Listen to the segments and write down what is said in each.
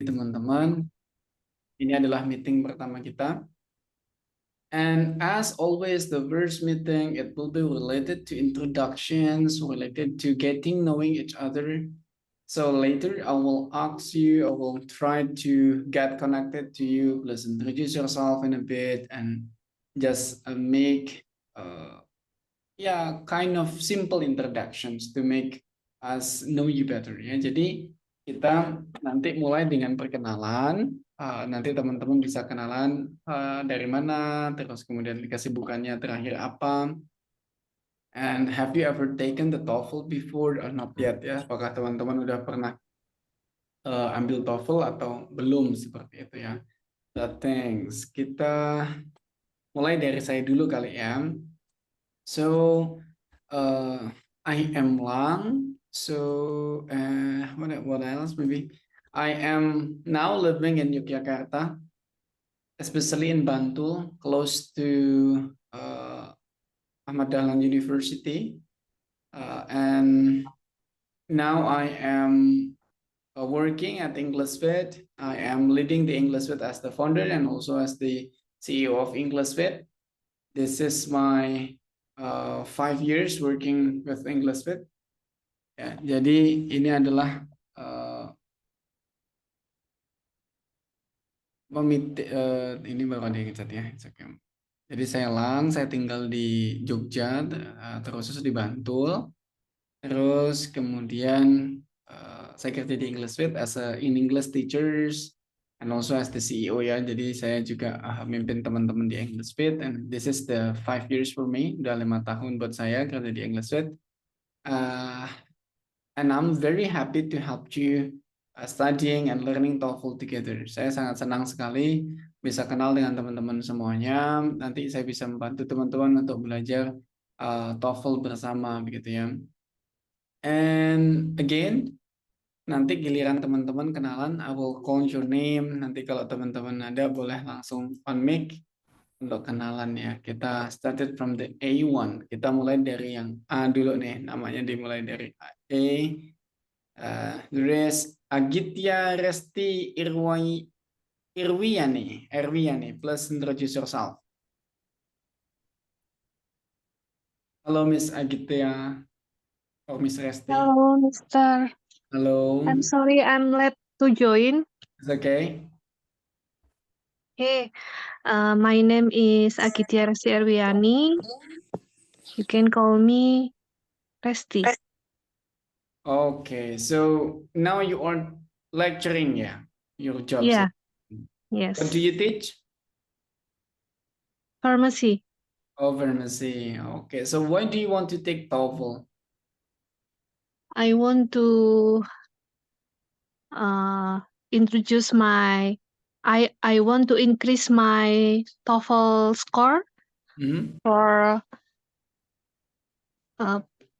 teman-teman. Ini adalah meeting pertama kita. And as always, the first meeting, it will be related to introductions, related to getting knowing each other. So later I will ask you, I will try to get connected to you, please introduce yourself in a bit and just make kind of simple introductions to make us know you better ya. Jadi kita nanti mulai dengan perkenalan. Nanti teman-teman bisa kenalan dari mana, terus kemudian kesibukannya terakhir apa. And have you ever taken the TOEFL before or not yet ya? Apakah teman-teman udah pernah ambil TOEFL atau belum seperti itu ya? Thanks. Kita mulai dari saya dulu kali ya. So I am Lang. So what else? Maybe I am now living in Yogyakarta, especially in Bantul, close to Ahmad Dahlan University, and now I am working at EnglishFit. I am leading the EnglishFit as the founder and also as the CEO of EnglishFit. This is my 5 years working with EnglishFit. Ya, jadi ini adalah ini baru ada yang ngecat ya. Okay. Jadi saya Lang, saya tinggal di Jogja, terus di Bantul. Terus kemudian saya kerja di EnglishFit as in English teachers and also as the CEO ya. Jadi saya juga mimpin teman-teman di EnglishFit and this is the 5 years for me. Udah 5 tahun buat saya kerja di EnglishFit. And I'm very happy to help you studying and learning TOEFL together. Saya sangat senang sekali bisa kenal dengan teman-teman semuanya. Nanti saya bisa membantu teman-teman untuk belajar TOEFL bersama begitu ya. And again, nanti giliran teman-teman kenalan, I will call your name. Nanti kalau teman-teman ada boleh langsung on mic untuk kenalan ya. Kita started from the A1. Kita mulai dari yang A dulu nih. Namanya dimulai dari A. Agitya Resti Irwiani. Please introduce yourself. Hello, Miss Agitya. Oh, Miss Resti. Hello, Mr. Hello. I'm sorry I'm late to join. It's okay. Hey, my name is Agitya Resti Erwiani. You can call me Resti. Okay, so now you are lecturing, yeah? Your job. Yeah, What do yes. you teach? Pharmacy. Oh, pharmacy. Okay, so why do you want to take TOEFL? I want to introduce I want to increase my TOEFL score for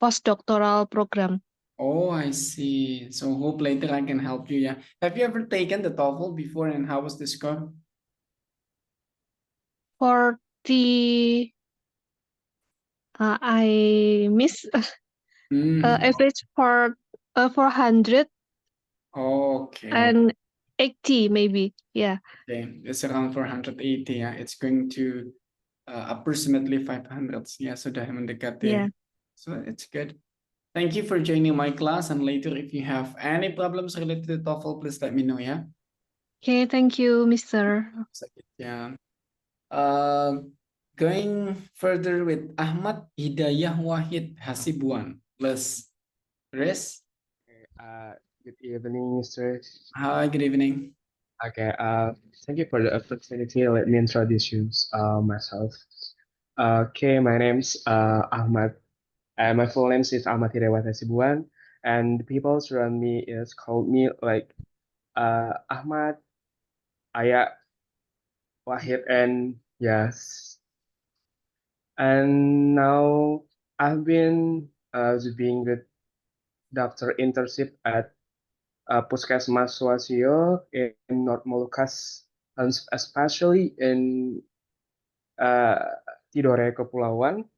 postdoctoral program. Oh, I see. So hope later I can help you, yeah. Have you ever taken the TOEFL before and how was the score? 40, I miss average for 400 Okay. and 80 maybe, yeah. Okay, it's around 480, yeah. It's going to approximately 500, yeah, sudah mendekati. Yeah. So it's good. Thank you for joining my class and later if you have any problems related to TOEFL, please let me know, yeah. Okay, thank you, Mr. Yeah. Going further with Ahmad Hidayah Wahid Hasibuan plus Riz. Good evening, Mr. Hi, good evening. Okay, thank you for the opportunity. Let me introduce you, myself. Okay, my name's Ahmad. My full name is Ahmad Hidayat Hasibuan, and the people around me is called me like Ahmad, Ayah, Wahid, and yes. And now I've been doing the doctor internship at Puskesmas Swasio in North Molucas, and especially in Tidore Kepulauan.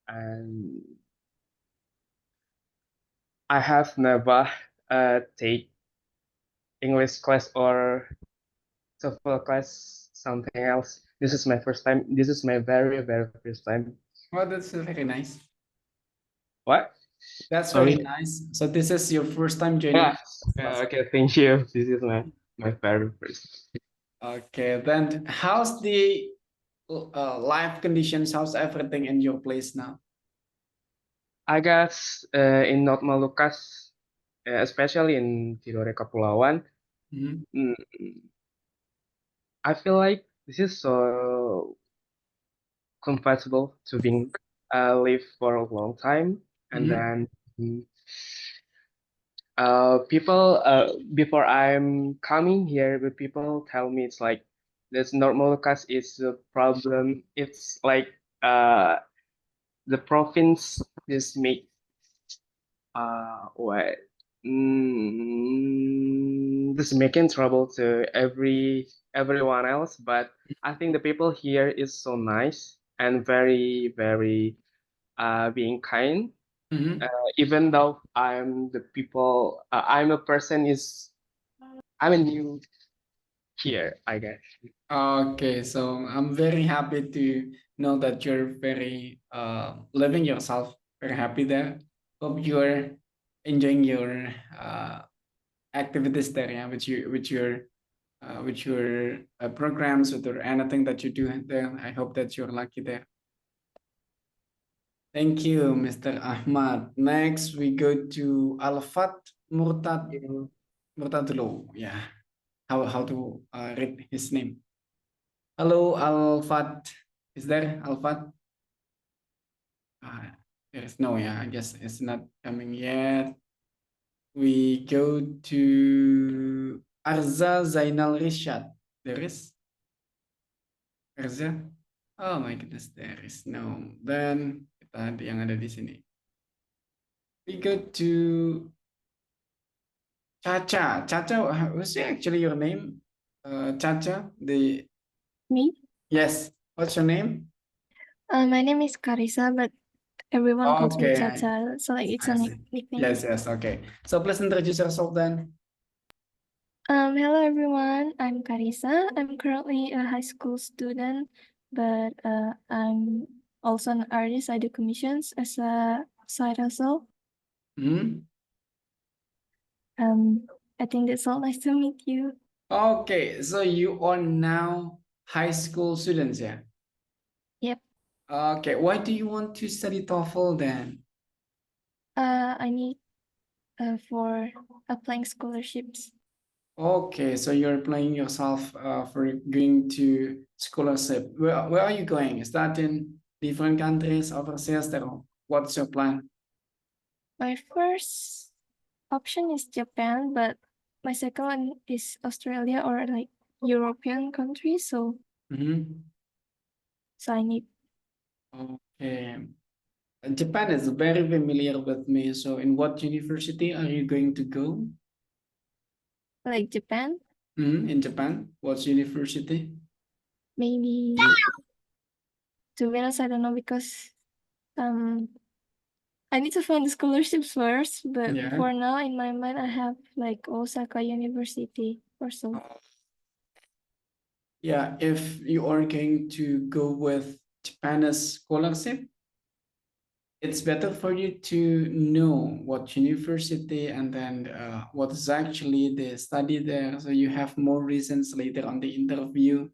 And I have never take English class or TOEFL class, something else. This is my first time. This is my very, very first time. Oh, that's very nice. What? That's Sorry. very nice. So this is your first time Yeah. joining class. Okay. Thank you. This is my very first. Okay, then how's the life conditions? How's everything in your place now? I guess in North Malukas, especially in Tidore Kepulauan, Mhm. mm, I feel like this is so comfortable to being live for a long time, and Mhm. then mm, people before I'm coming here, but people tell me it's like this North Malukas is a problem. It's like the province is make what this making trouble to everyone else, but I think the people here is so nice and very very being kind, Mhm. even though I'm a person is I'm a new here, I guess. Okay, so I'm very happy to know that you're very living yourself, very happy there. Hope you're enjoying your activities there, yeah, with your programs, with or anything that you do there. I hope that you're lucky there. Thank you, Mr. Ahmad. Next, we go to Alfat Murtadlo. Yeah, how to read his name? Hello, Alfat. Is there Alfat? There is no. Yeah, I guess it's not coming yet. We go to Arza Zainal Rishad. There is Arza. Oh my goodness, there is no. Then kita yang ada di sini. We go to Chacha. Chacha, what's actually your name? Chacha. The Me? yes. What's your name? My name is Carissa, but everyone calls me Okay, Chacha, so like it's I a see. nickname. Yes. Okay. So please introduce yourself then. Hello everyone. I'm Carissa. I'm currently a high school student, but I'm also an artist. I do commissions as a side hustle. Hmm? I think that's all. Nice to meet you. Okay, so you are now high school students, yeah? Yep. Okay, why do you want to study TOEFL then? I need for applying scholarships. Okay, so you're playing yourself for going to scholarship. Where are you going? Is that in different countries, overseas? Or what's your plan? My first option is Japan, but my second one is Australia or like European countries. So Mhm. I need Okay. Japan is very familiar with me. So in what university are you going to go? like Japan, In Japan? What university? maybe. To be honest, I don't know because I need to find the scholarships first. But Yeah. for now, in my mind, I have like Osaka University or so. Yeah, if you are going to go with Japanese scholarship, it's better for you to know what university and then what is actually the study there. So you have more reasons later on the interview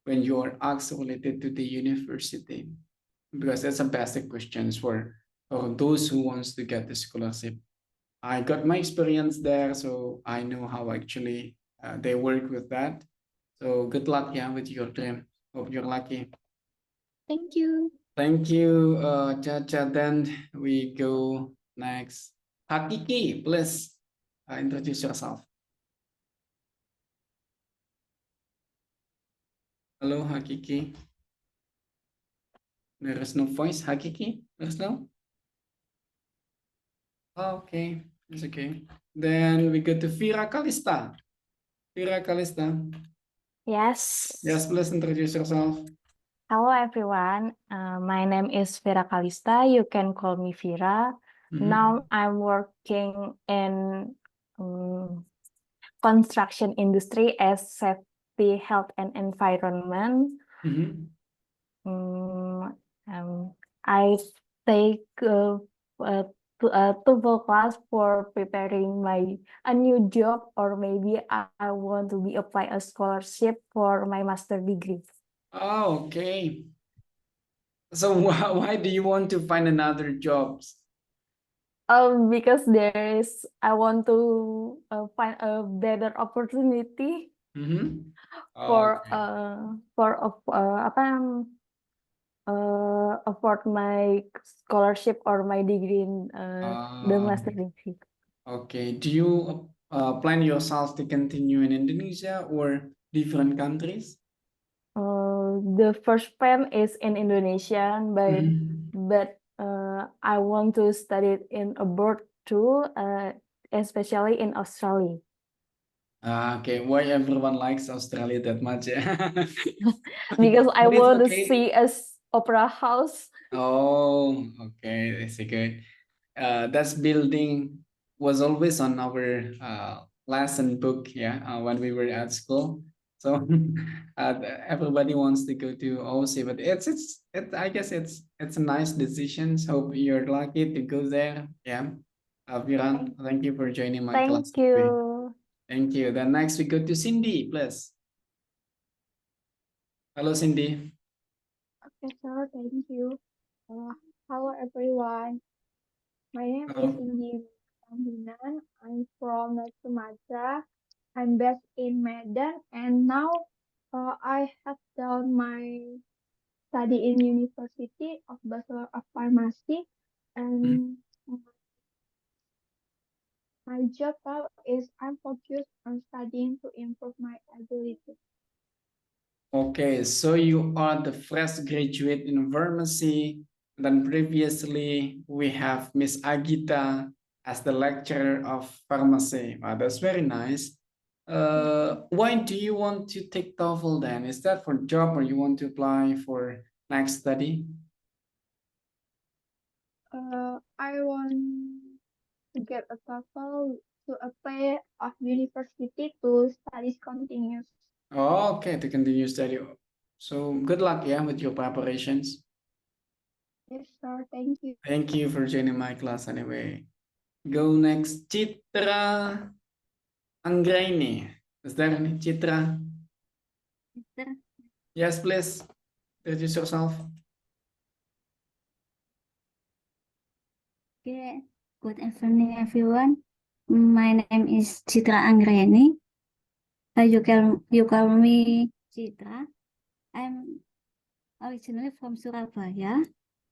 when you are asked related to the university, because that's a basic questions for those who wants to get the scholarship. I got my experience there, so I know how actually they work with that. So good luck, yeah, with your dream. Hope you're lucky. Thank you. Thank you, Chacha. Then we go next. Hakiki, please introduce yourself. Hello, Hakiki. There is no voice, Hakiki. There's no. Okay, it's okay. Then we go to Vira Kalista. Vira Kalista. Yes. Yes, please introduce yourself. Hello, everyone. My name is Vira Kalista. You can call me Vira. Mhm. Now I'm working in construction industry as safety, health, and environment. Mhm. I take TOEFL class for preparing a new job, or maybe I want to be apply a scholarship for my master degree. Oh, okay. So why do you want to find another jobs? Because I want to find a better opportunity Mm-hmm. for Okay. afford my scholarship or my degree in the master degree. Okay. Do you plan yourself to continue in Indonesia or different countries? The first plan is in Indonesia, Mhm. but I want to study it in abroad too, especially in Australia. Okay. Why everyone likes Australia that much? Because I But it's want to okay. see opera house. Oh, okay. That's good. That's building was always on our lesson book, yeah, when we were at school. So everybody wants to go to OC, but I guess it's a nice decision. Hope you're lucky to go there. Yeah. Viran, thank you for joining my class Thank today. you. Thank you. Then next we go to Cindy, please. Hello, Cindy. Okay, sir, thank you. Hello, everyone. My name is Hello. Indi Tambinan. I'm from North Sumatra. I'm based in Medan, and now I have done my study in University of Bachelor of Pharmacy, Mhm. and my job now is I'm focused on studying to improve my ability. Okay, so you are the fresh graduate in pharmacy. Then previously we have Miss Agita as the lecturer of pharmacy. Wow, that's very nice. Why do you want to take TOEFL then? Is that for job or you want to apply for next study? I want to get a TOEFL to apply of university to studies continuous. Oh, okay, to continue study. So good luck, yeah, with your preparations. Yes, sir. Thank you. Thank you for joining my class anyway. Go next, Citra Anggraini. Is there any Citra? Yes, please. Introduce yourself. Okay, good evening, everyone. My name is Citra Anggreni. You call me Citra. I'm originally from Surabaya.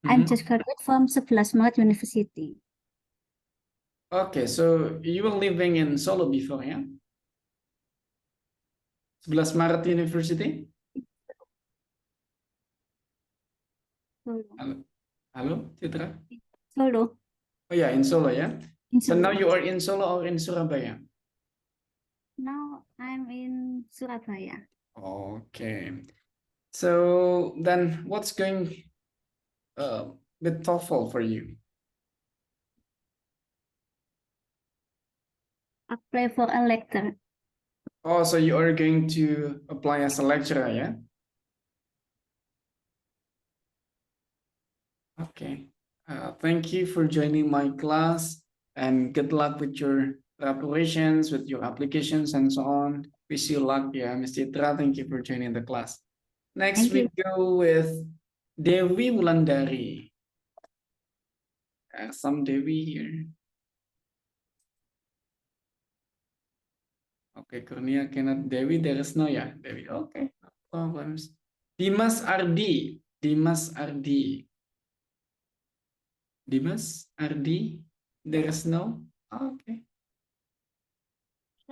I'm just graduated from 11 Maret University. Okay, so you were living in Solo before, yeah? 11 Maret University? Solo. Hello, Citra? Solo. Oh yeah, in Solo, yeah? In So now Solo. you are in Solo or in Surabaya? Now I'm in Surabaya. Okay. So then what's going with TOEFL for you? Apply for a lecturer. Oh, so you are going to apply as a lecturer, yeah? Okay. Thank you for joining my class and good luck with your preparations, with your applications and so on. Wish you luck, yeah, Ms. Citra. Thank you for joining the class. Next, Thank you. we go with Dewi Wulandari. Some Dewi here. Okay, Kurnia cannot. Dewi, there is no, yeah, Dewi. Okay, no problems. Dimas Ardi. Dimas Ardi. Dimas Ardi, there is no. Okay.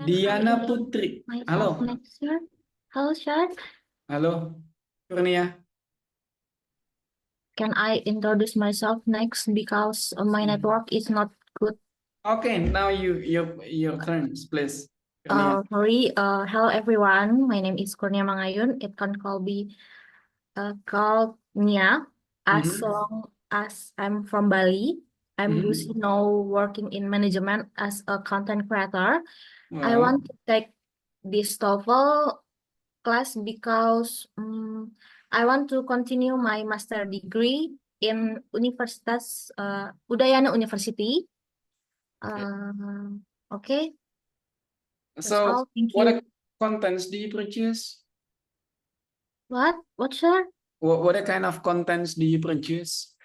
Diana Putri. Halo. Next year. Hello, sir. Halo. Kurnia. Can I introduce myself next because my network is not good? Okay, now your turns, please. Kurnia. Sorry. Hello everyone. My name is Kurnia Mangayun. It can be called Nia as Mhm. long as I'm from Bali. I'm Mhm. busy now working in management as a content creator. I Oh, want to take this TOEFL class because I want to continue my master degree in Universitas Udayana University. Okay, that's so all. Thank what you. contents do you produce? What? What, sir? What kind of contents do you produce?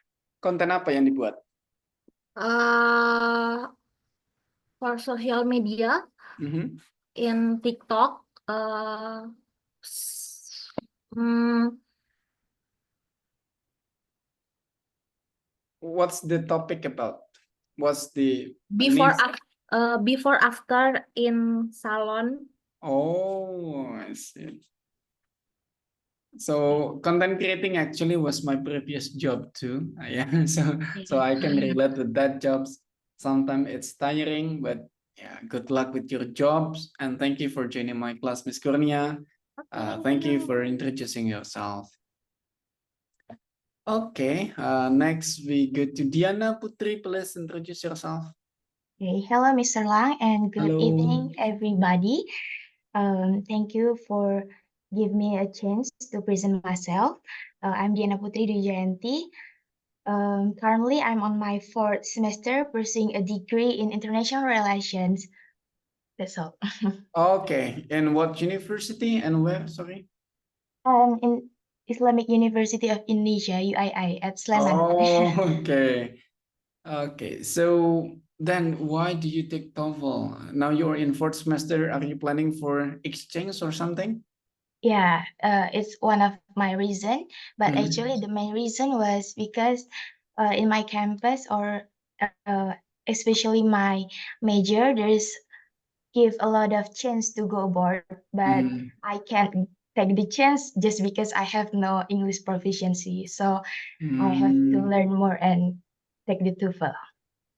Konten apa yang dibuat? For social media Mhm. in TikTok. s- mm, What's the topic about? What's the before niche? before after in salon. Oh, I see. So content creating actually was my previous job too. Yeah, so I can relate with that jobs. Sometimes it's tiring, but yeah, good luck with your jobs and thank you for joining my class, Miss Kurnia. Thank you for introducing yourself. Okay, next we go to Diana Putri. Please introduce yourself. Okay, hello, Mr. Lang, and good Hello. evening, everybody. Thank you for giving me a chance to present myself. I'm Diana Putri Dujayanti. Currently, I'm on my fourth semester pursuing a degree in international relations. That's all. Okay, and what university and where? Sorry. In Islamic University of Indonesia, UII, at Sleman. Oh, okay. Okay, so then why do you take TOEFL? Now you're in fourth semester. Are you planning for exchange or something? Yeah, it's one of my reason, but Mhm. actually the main reason was because in my campus or especially my major, there's give a lot of chance to go abroad, but Mhm. I can't take the chance just because I have no English proficiency. So I have to Mm, learn more and take the TOEFL.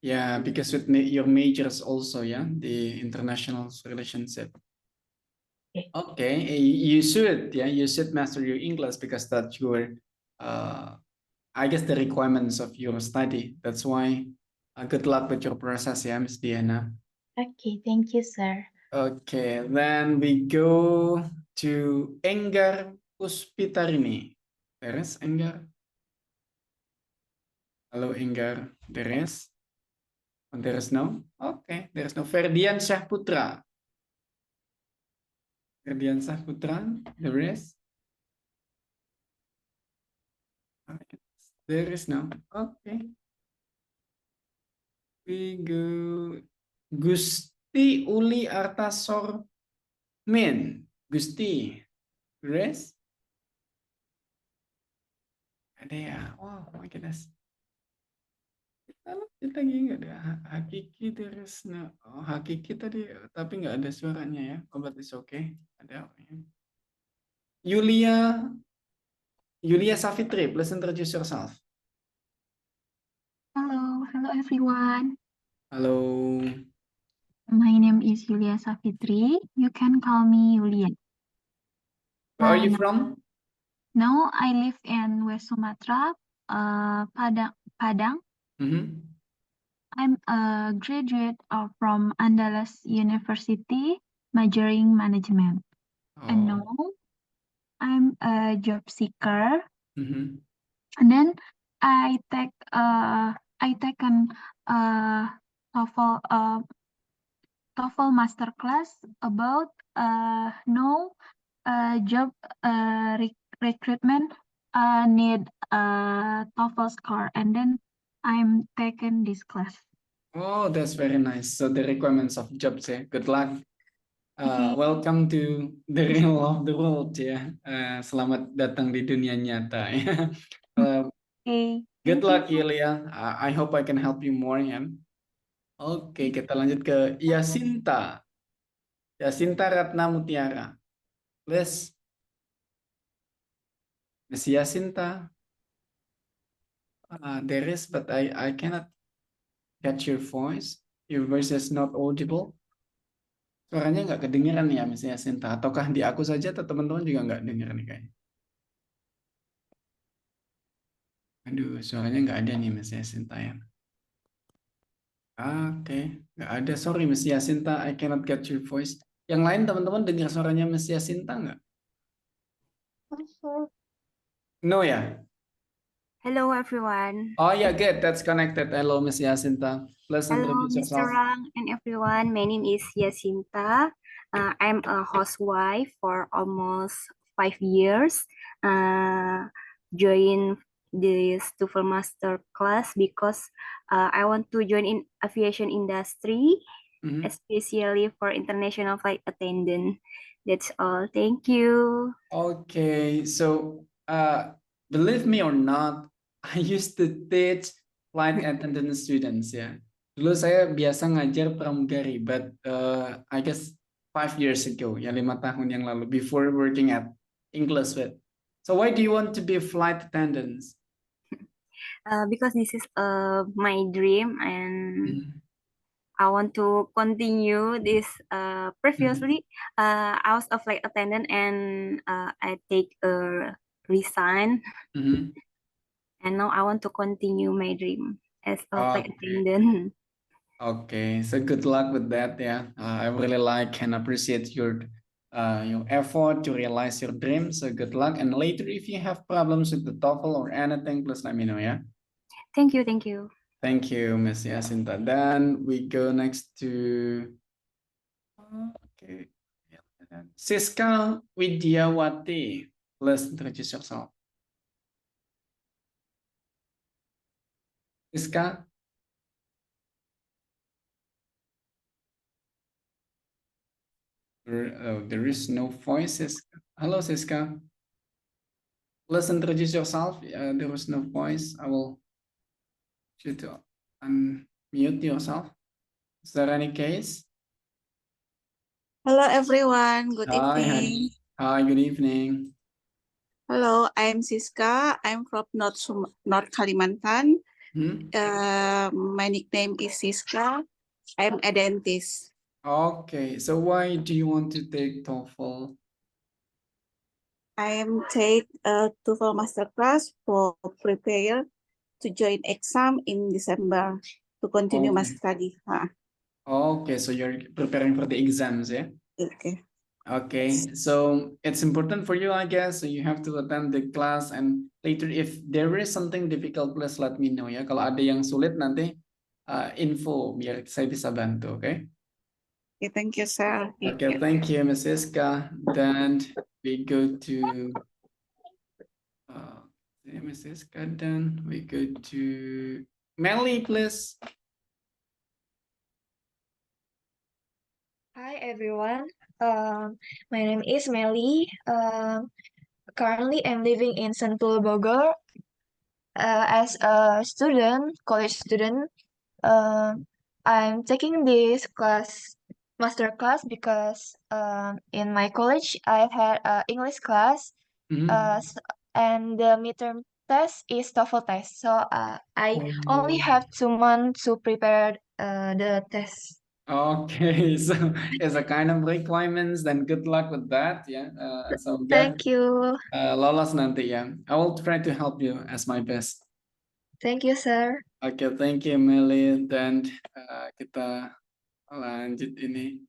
yeah, because with your majors also, yeah, the international relationship. Okay. Okay, you should, yeah, you should master your English because that's your, I guess the requirements of your study. That's why, good luck with your process, yeah, Miss Diana. Okay, thank you, sir. Okay, then we go to Enggar Puspitarini. There is Enggar. Hello, Enggar. There is? Oh, there is no? Okay, there is no. Ferdian Syahputra. Ferdian Syahputra. There is? Okay. There is no. Okay. We go Gusti Uli Artasor Min. Gusti. There is? Ada ya? Oh my goodness. Kita lagi nggak ada Hakiki terus oh, Hakiki tadi tapi nggak ada suaranya ya. Oh, but it's okay. Ada apa ya? Yulia Savitri, please introduce yourself. Hello everyone. Halo. My name is Yulia Savitri. You can call me Yulia. Where are you And from? now I live in West Sumatra, Padang. Mhm. I'm a graduate from Andalas University, majoring management. And now Oh. I'm a job seeker. Mhm. And then I taken TOEFL TOEFL masterclass about no job recruitment need TOEFL score, and then I'm taking this class. Oh, that's very nice. So the requirements of jobs ya. Good luck. Welcome to the real of the world ya. Selamat datang di dunia nyata ya. Okay. Good Thank you. luck Yulia. I hope I can help you more ya. Oke, kita lanjut ke Yasinta. Yasinta Ratna Mutiara. Please. Miss Yasinta. There is, but I cannot catch your voice. Your voice is not audible. Suaranya nggak kedengeran ya, Miss Yasinta. Ataukah di aku saja atau teman-teman juga nggak dengeran nih kayaknya? Aduh, suaranya nggak ada nih Miss Yasinta ya. Oke, nggak ada. Sorry, Miss Yasinta, I cannot get your voice. Yang lain teman-teman dengar suaranya Miss Yasinta nggak? No ya? Hello, everyone. Oh yeah, good. That's connected. Hello, Miss Yasinta. Please Hello, introduce Mr. yourself. Rang and everyone. My name is Yasinta. I'm a housewife for almost 5 years. Join this TOEFL master class because I want to join in aviation industry, Mhm. especially for international flight attendant. That's all. Thank you. Okay, so believe me or not, I used to teach flight attendant students ya. Dulu saya biasa ngajar pramugari, but I guess 5 years ago, ya 5 tahun yang lalu, before working at English with. So why do you want to be a flight attendant? Because this is my dream and I want to continue this. Previously, I was a flight attendant and I take a resign, Mhm. and now I want to continue my dream as a flight Okay. attendant. Okay, so good luck with that. Yeah, I really like and appreciate your effort to realize your dream. So good luck. And later, if you have problems with the TOEFL or anything, please let me know. Yeah. Thank you, thank you. Thank you, Miss Yasinta. Then we go next to okay, Siska Widyawati. Please introduce yourself. Siska. There is no voice. Siska. Hello, Siska. Please introduce yourself. There was no voice. I will you to unmute yourself. Is there any case? Hello everyone, good Hi, evening. hi, good evening. Hello, I'm Siska. I'm from North Kalimantan. Hmm? My nickname is Siska. I'm a dentist. Okay, so why do you want to take TOEFL? I'm take a TOEFL masterclass for prepare to join exam in December to continue my Okay. study. Okay, so you're preparing for the exams, yeah? Okay. Okay, so it's important for you, I guess. So you have to attend the class and later if there is something difficult, please let me know ya. Kalau ada yang sulit nanti info biar saya bisa bantu, okay? Okay, thank you, sir. Okay, thank you, Ms. Iska. Then we go to Ms. Iska. Then we go to Melly, please. Hi everyone. My name is Melly. Currently I'm living in Sentul, Bogor. As a student, college student, I'm taking this master class because in my college I had English class, and the midterm test is TOEFL test. So I only have 2 months to prepare the test. Okay, so it's a kind of requirements. Then good luck with that. Yeah. Semoga Thank you. lolos nanti ya. I will try to help you as my best. Thank you, sir. Okay, thank you, Melly. Dan kita lanjut ini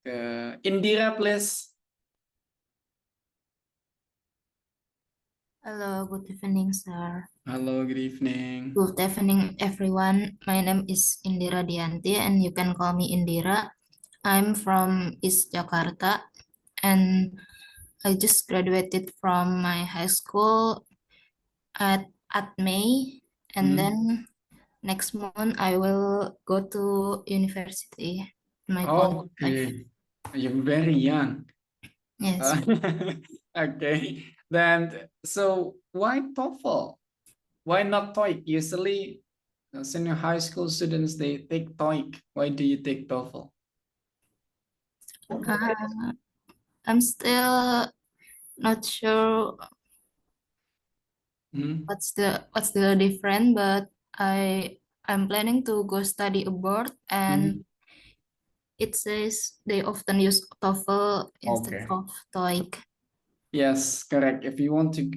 ke Indira, please. Hello, good evening, sir. Hello, good evening. Good evening, everyone. My name is Indira Dianti, and you can call me Indira. I'm from East Jakarta, and I just graduated from my high school at May, and then next month I will go to university. My college life. Okay, you're very young. Yes. Okay, then so why TOEFL? Why not TOEIC? Usually, senior high school students they take TOEIC. Why do you take TOEFL? I'm still not sure what's the difference, but I'm planning to go study abroad, and it says they often use TOEFL instead of TOEIC. Yes, correct. If you want to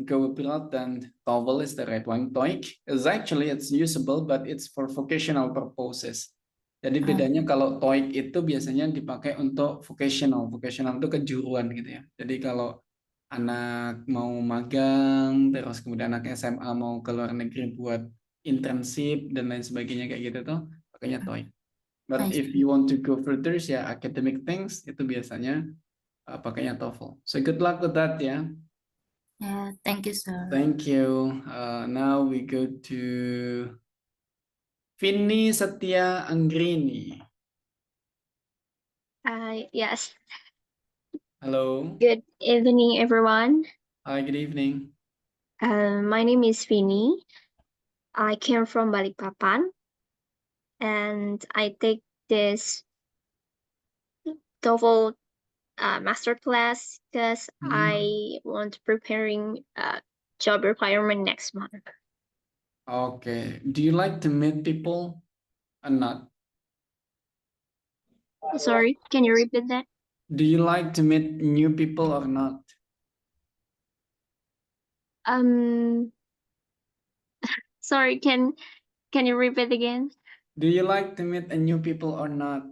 go abroad, then TOEFL is the right one. TOEIC is actually it's usable, but it's for vocational purposes. Jadi bedanya kalau TOEIC itu biasanya dipakai untuk vocational. Vocational itu kejuruan gitu ya. Jadi kalau anak mau magang, terus kemudian anak SMA mau ke luar negeri buat internship dan lain sebagainya kayak gitu tuh, pakainya TOEIC. But I if see. you want to go further, ya academic things itu biasanya pakainya TOEFL. So good luck with that ya. Yeah, thank you, sir. Thank you. Now we go to Vini Setia Anggrini. Yes. Hello. Good evening, everyone. Hi, good evening. My name is Vini. I came from Balikpapan, and I take this TOEFL master class because I want preparing job requirement next month. Okay. Do you like to meet people or not? Sorry, can you repeat that? Do you like to meet new people or not? Sorry, can you repeat again? Do you like to meet a new people or not?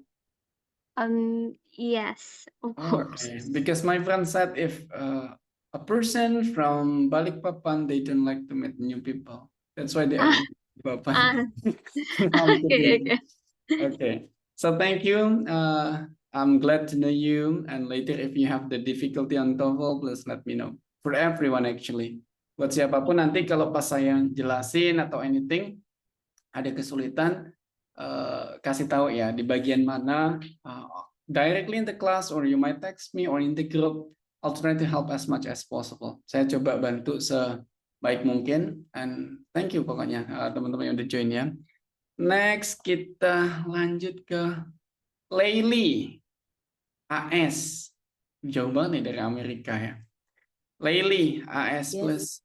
Yes, of course. Okay, because my friend said if a person from Balikpapan, they don't like to meet new people. That's why they are in Balikpapan. I'm kidding. Okay. Okay, so thank you. I'm glad to know you. And later, if you have the difficulty on TOEFL, please let me know. For everyone actually. Buat siapapun nanti kalau pas saya jelasin atau anything, ada kesulitan, kasih tahu ya di bagian mana, directly in the class or you might text me or in the group. I'll try to help as much as possible. Saya coba bantu sebaik mungkin. And thank you pokoknya teman-teman yang udah join ya. Next kita lanjut ke Leili AS. Jauh banget nih dari Amerika ya. Leili AS, Yes. please.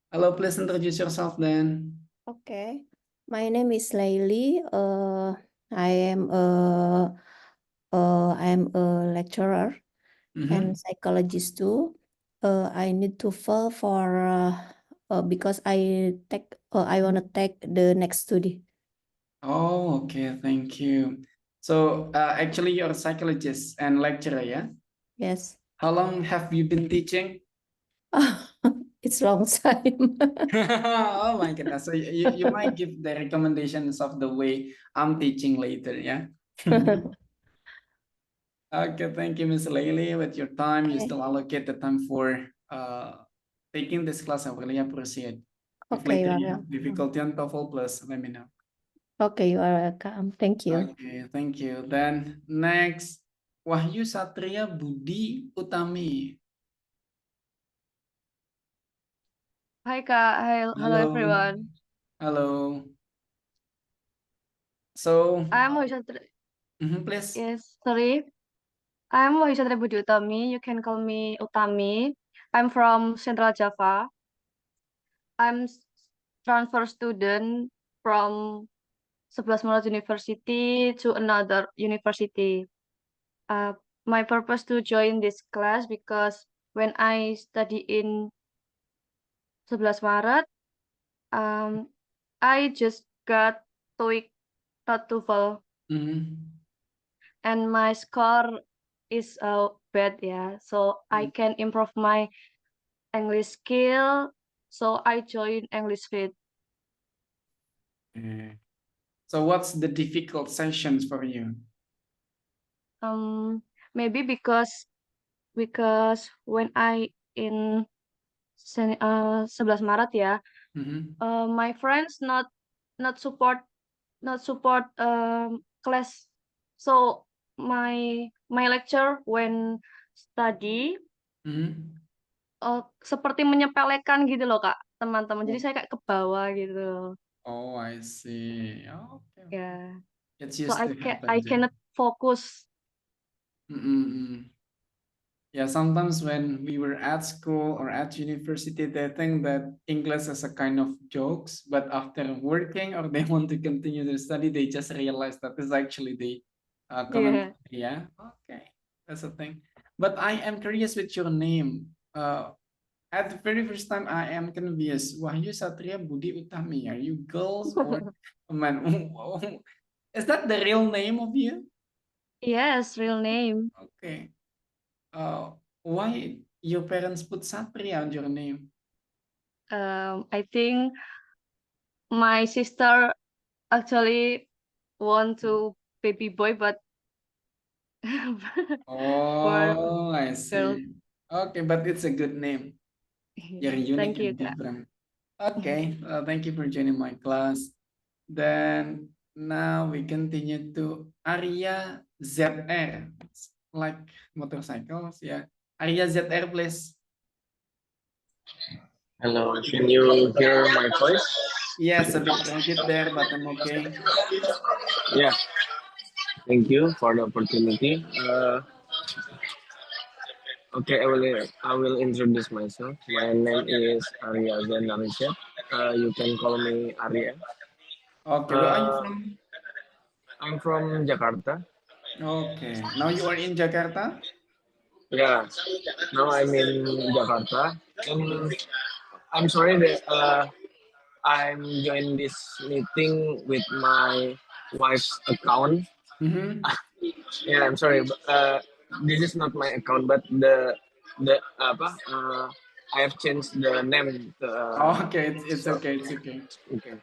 Hello, please introduce yourself then. Okay, my name is Laili. I am a lecturer and psychologist too. I need to fall for because I want to take the next study. Oh, okay, thank you. So actually you're a psychologist and lecturer, yeah? Yes, How long have you been teaching? it's long time. Oh my goodness. So you might give the recommendations of the way I'm teaching later, yeah? Okay, thank you, Ms. Leili. With your time, you Okay. still allocate the time for taking this class. I really appreciate. If Okay, later you you are have difficulty on TOEFL, please let me know. Okay, you are welcome. Thank you. Okay, thank you. Then next, Wahyu Satria Budi Utami. Hi Kak, hello Hello. everyone. Hello. So, I'm Wahyu Satria. please. Yes, sorry. I'm Wahyu Satria Budi Utami. You can call me Utami. I'm from Central Java. I'm transfer student from 11 Maret University to another university. My purpose to join this class because when I study in 11 Maret, I just got TOEIC, not TOEFL, and my score is bad, yeah. So I can improve my English skill. So I joined English Fit. So what's the difficult sessions for you? Maybe because when I in 11 Maret ya, my friends not support class. So my lecture when study seperti menyepelekan gitu loh Kak, teman-teman. Jadi saya kayak ke bawah gitu. Oh, I see. Oh, okay. Yeah. It's So used to happen. I cannot focus. Yeah, sometimes when we were at school or at university, they think that English is a kind of jokes, but after working or they want to continue their study, they just realize that is actually the common. Yeah. Okay, that's the thing. But I am curious with your name. At the very first time, I am confused. Wahyu Satria Budi Utami. Are you girls or a man? Is that the real name of you? Yes, real name. Okay. Why your parents put Satria on your name? I think my sister actually want to baby boy, but for Oh, I girl. see. Okay, but it's a good name. You're Thank unique you, and Kak. different. Okay, thank you for joining my class. Then now we continue to Arya ZR. It's like motorcycles, yeah. Arya ZR, please. Hello, can you hear my voice? Yes, a bit there, but I'm okay. Yeah, thank you for the opportunity. Okay, I will introduce myself. My name is Arya Zainarisha. You can call me Arya. Okay, where are you Uh, from? I'm from Jakarta. Okay, now you are in Jakarta? Yeah, now I'm in Jakarta. And I'm sorry that I'm joining this meeting with my wife's account. Mm-hmm. Yeah, I'm sorry. This is not my account, but the apa? I have changed the name. Oh, okay, it's So okay, it's okay. okay.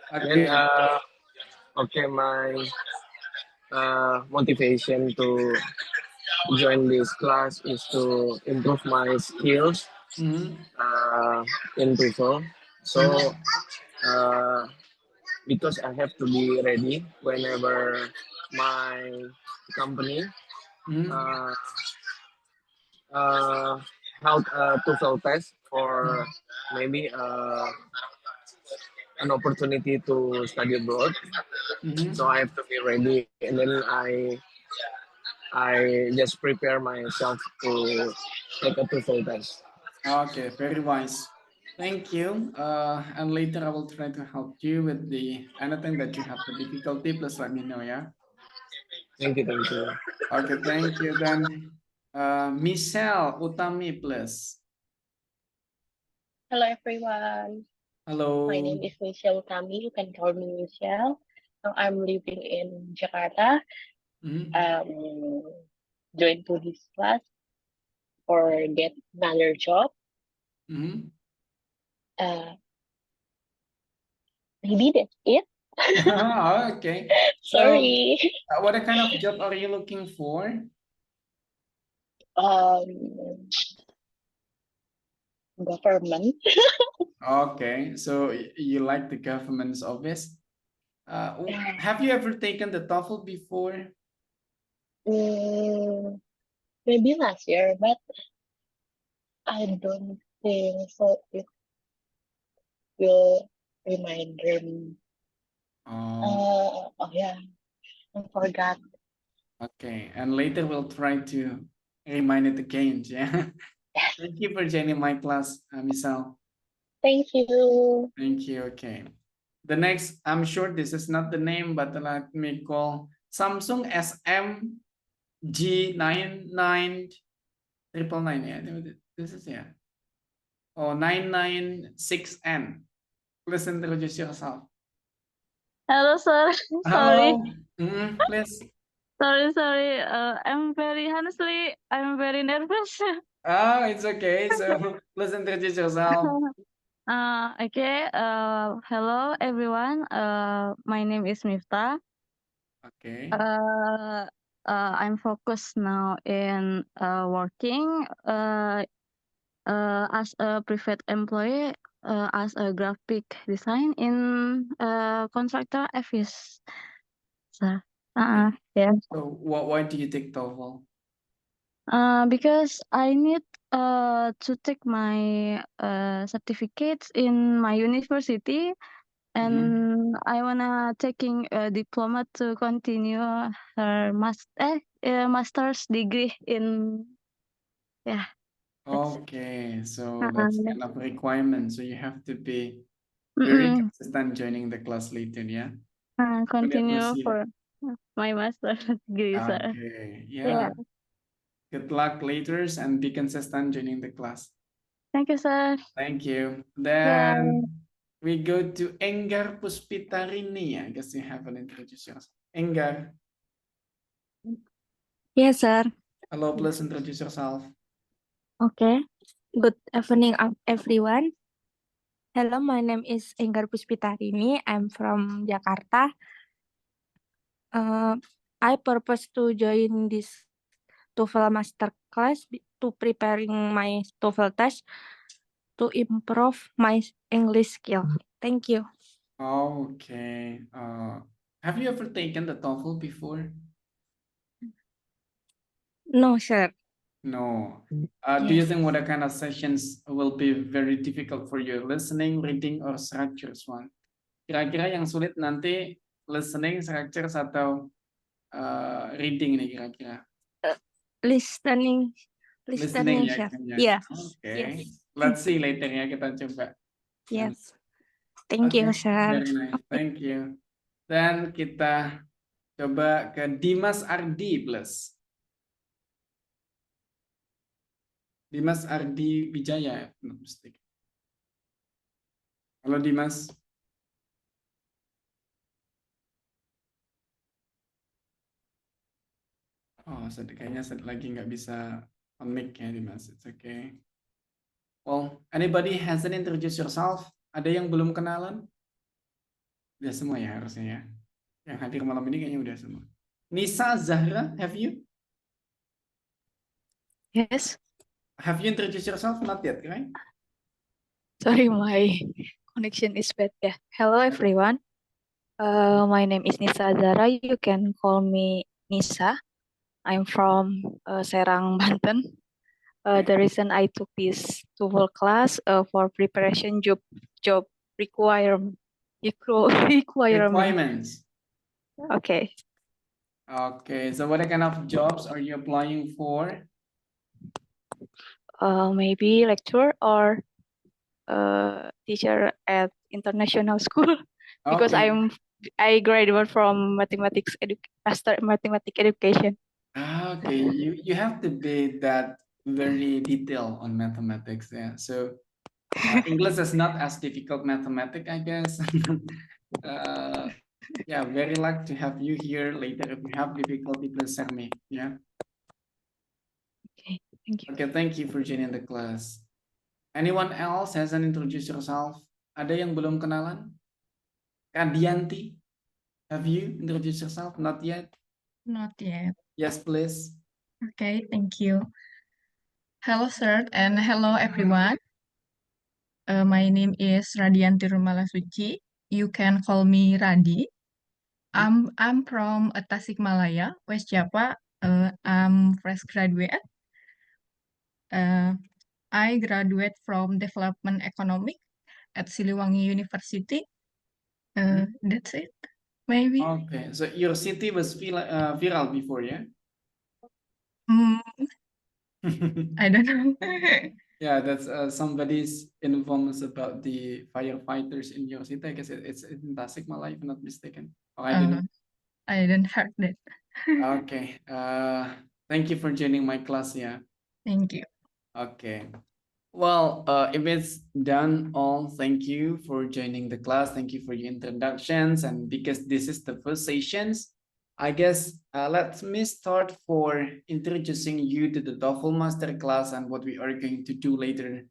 Then Okay, okay, my motivation to join this class is to improve my skills mm-hmm. in TOEFL. So Mm-hmm. uh, because I have to be ready whenever my company Mm-hmm. uh, held a TOEFL test for maybe an opportunity to study abroad. Mm-hmm. So I have to be ready, and then I just prepare myself to take a TOEFL test. Okay, very wise. Thank you. And later I will try to help you with the anything that you have the difficulty. Please let me know, yeah. Thank you, thank you. Okay, thank you. Then, Michelle Utami, please. Hello everyone. Hello. My name is Michelle Utami. You can call me Michelle. Now I'm living in Jakarta. Joined to this class or get another job. Maybe that's it. Okay. Sorry. So, what kind of job are you looking for? Government. Okay, so you like the government's office. Have you ever taken the TOEFL before? Maybe last year, but I don't think so. It will remind them. Oh yeah, I forgot. Okay, and later we'll try to remind it again. Yeah. Thank you for joining my class, Misal. Thank you. Thank you. Okay. The next, I'm sure this is not the name, but let me call Samsung SM G99 999. Yeah, this is yeah. Oh, 996N. Please introduce yourself. Hello, sir. Sorry. Hello. Please. Sorry. I'm very nervous. Oh, it's okay. So please introduce yourself. Okay. Hello, everyone. My name is Miftah. Okay. I'm focused now in working as a private employee as a graphic design in contractor office. So, yeah. So why do you take TOEFL? Because I need to take my certificates in my university, and I wanna taking a diploma to continue her master's degree in yeah. Okay, so that's kind of requirement. So you have to be very Mm-mm. consistent joining the class later, yeah? Continue appreciate. for my master's degree, sir. Okay, Yeah. yeah. Good luck later and be consistent joining the class. Thank you, sir. Thank you. Then we go to Enggar Puspitarini. I guess you haven't introduced yourself. Enggar, Yes, sir. hello, please introduce yourself. Okay. Good evening, everyone. Hello, my name is Enggar Puspitarini. I'm from Jakarta. I purpose to join this TOEFL master class to preparing my TOEFL test to improve my English skill. Thank you. Okay. Have you ever taken the TOEFL before? No, sir. No. Do you think what kind of sessions will be very difficult for you? Listening, reading, or structures one? Kira-kira yang sulit nanti listening, structures, atau reading nih kira-kira? Listening, Listening ya sir. kayaknya. Yes. Oke. Yes. Let's see later ya, kita coba. Yes. Thank you, Okay, sir. very nice. Thank you. Dan kita coba ke Dimas Ardi plus. Dimas Ardi Wijaya. No, mistake. Halo Dimas. Oh, kayaknya lagi nggak bisa on mic ya Dimas. It's okay. Well, anybody hasn't introduced yourself? Ada yang belum kenalan? Udah semua ya harusnya ya. Yang hadir malam ini kayaknya udah semua. Nisa Zahra, have you? Yes. Have you introduced yourself? Not yet, right? Sorry, my connection is bad. Yeah. Hello, everyone. My name is Nisa Zara. You can call me Nisa. I'm from Serang, Banten. The reason I took this TOEFL class for preparation job requirement. Requirements. Okay. Okay, so what kind of jobs are you applying for? Maybe lecturer or teacher at international school because Okay. I graduate from master mathematics education. Okay, you have to be that very detailed on mathematics, yeah. So English is not as difficult mathematics, I guess. Yeah, very lucky to have you here later. If you have difficulty, please send me. Yeah. Okay, thank you. Okay, thank you for joining the class. Anyone else hasn't introduced yourself? Ada yang belum kenalan? Kadianti, have you introduced yourself? Not yet? Not yet. Yes, please. Okay, thank you. Hello, sir, and hello, everyone. My name is Radianti Rumalasuci. You can call me Radi. I'm from Tasikmalaya, West Java. I'm fresh graduate. I graduate from Development Economics at Siliwangi University. That's it, maybe. Okay, so your city was viral before, yeah? I don't know. Yeah, that's somebody's informed us about the firefighters in your city. I guess it's in Tasikmalaya, if I'm not mistaken. Oh, I don't know. I didn't heard that. Okay. Thank you for joining my class, yeah. Thank you. Okay. Well, if it's done all, thank you for joining the class. Thank you for your introductions. And because this is the first sessions, I guess let me start for introducing you to the TOEFL Master Class and what we are going to do later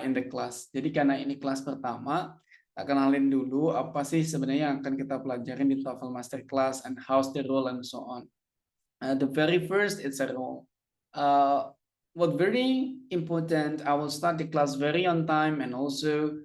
in the class. Jadi karena ini kelas pertama, tak kenalin dulu apa sih sebenarnya yang akan kita pelajarin di TOEFL Master Class and how's the role and so on. The very first, it's a role. What very important, I will start the class very on time and also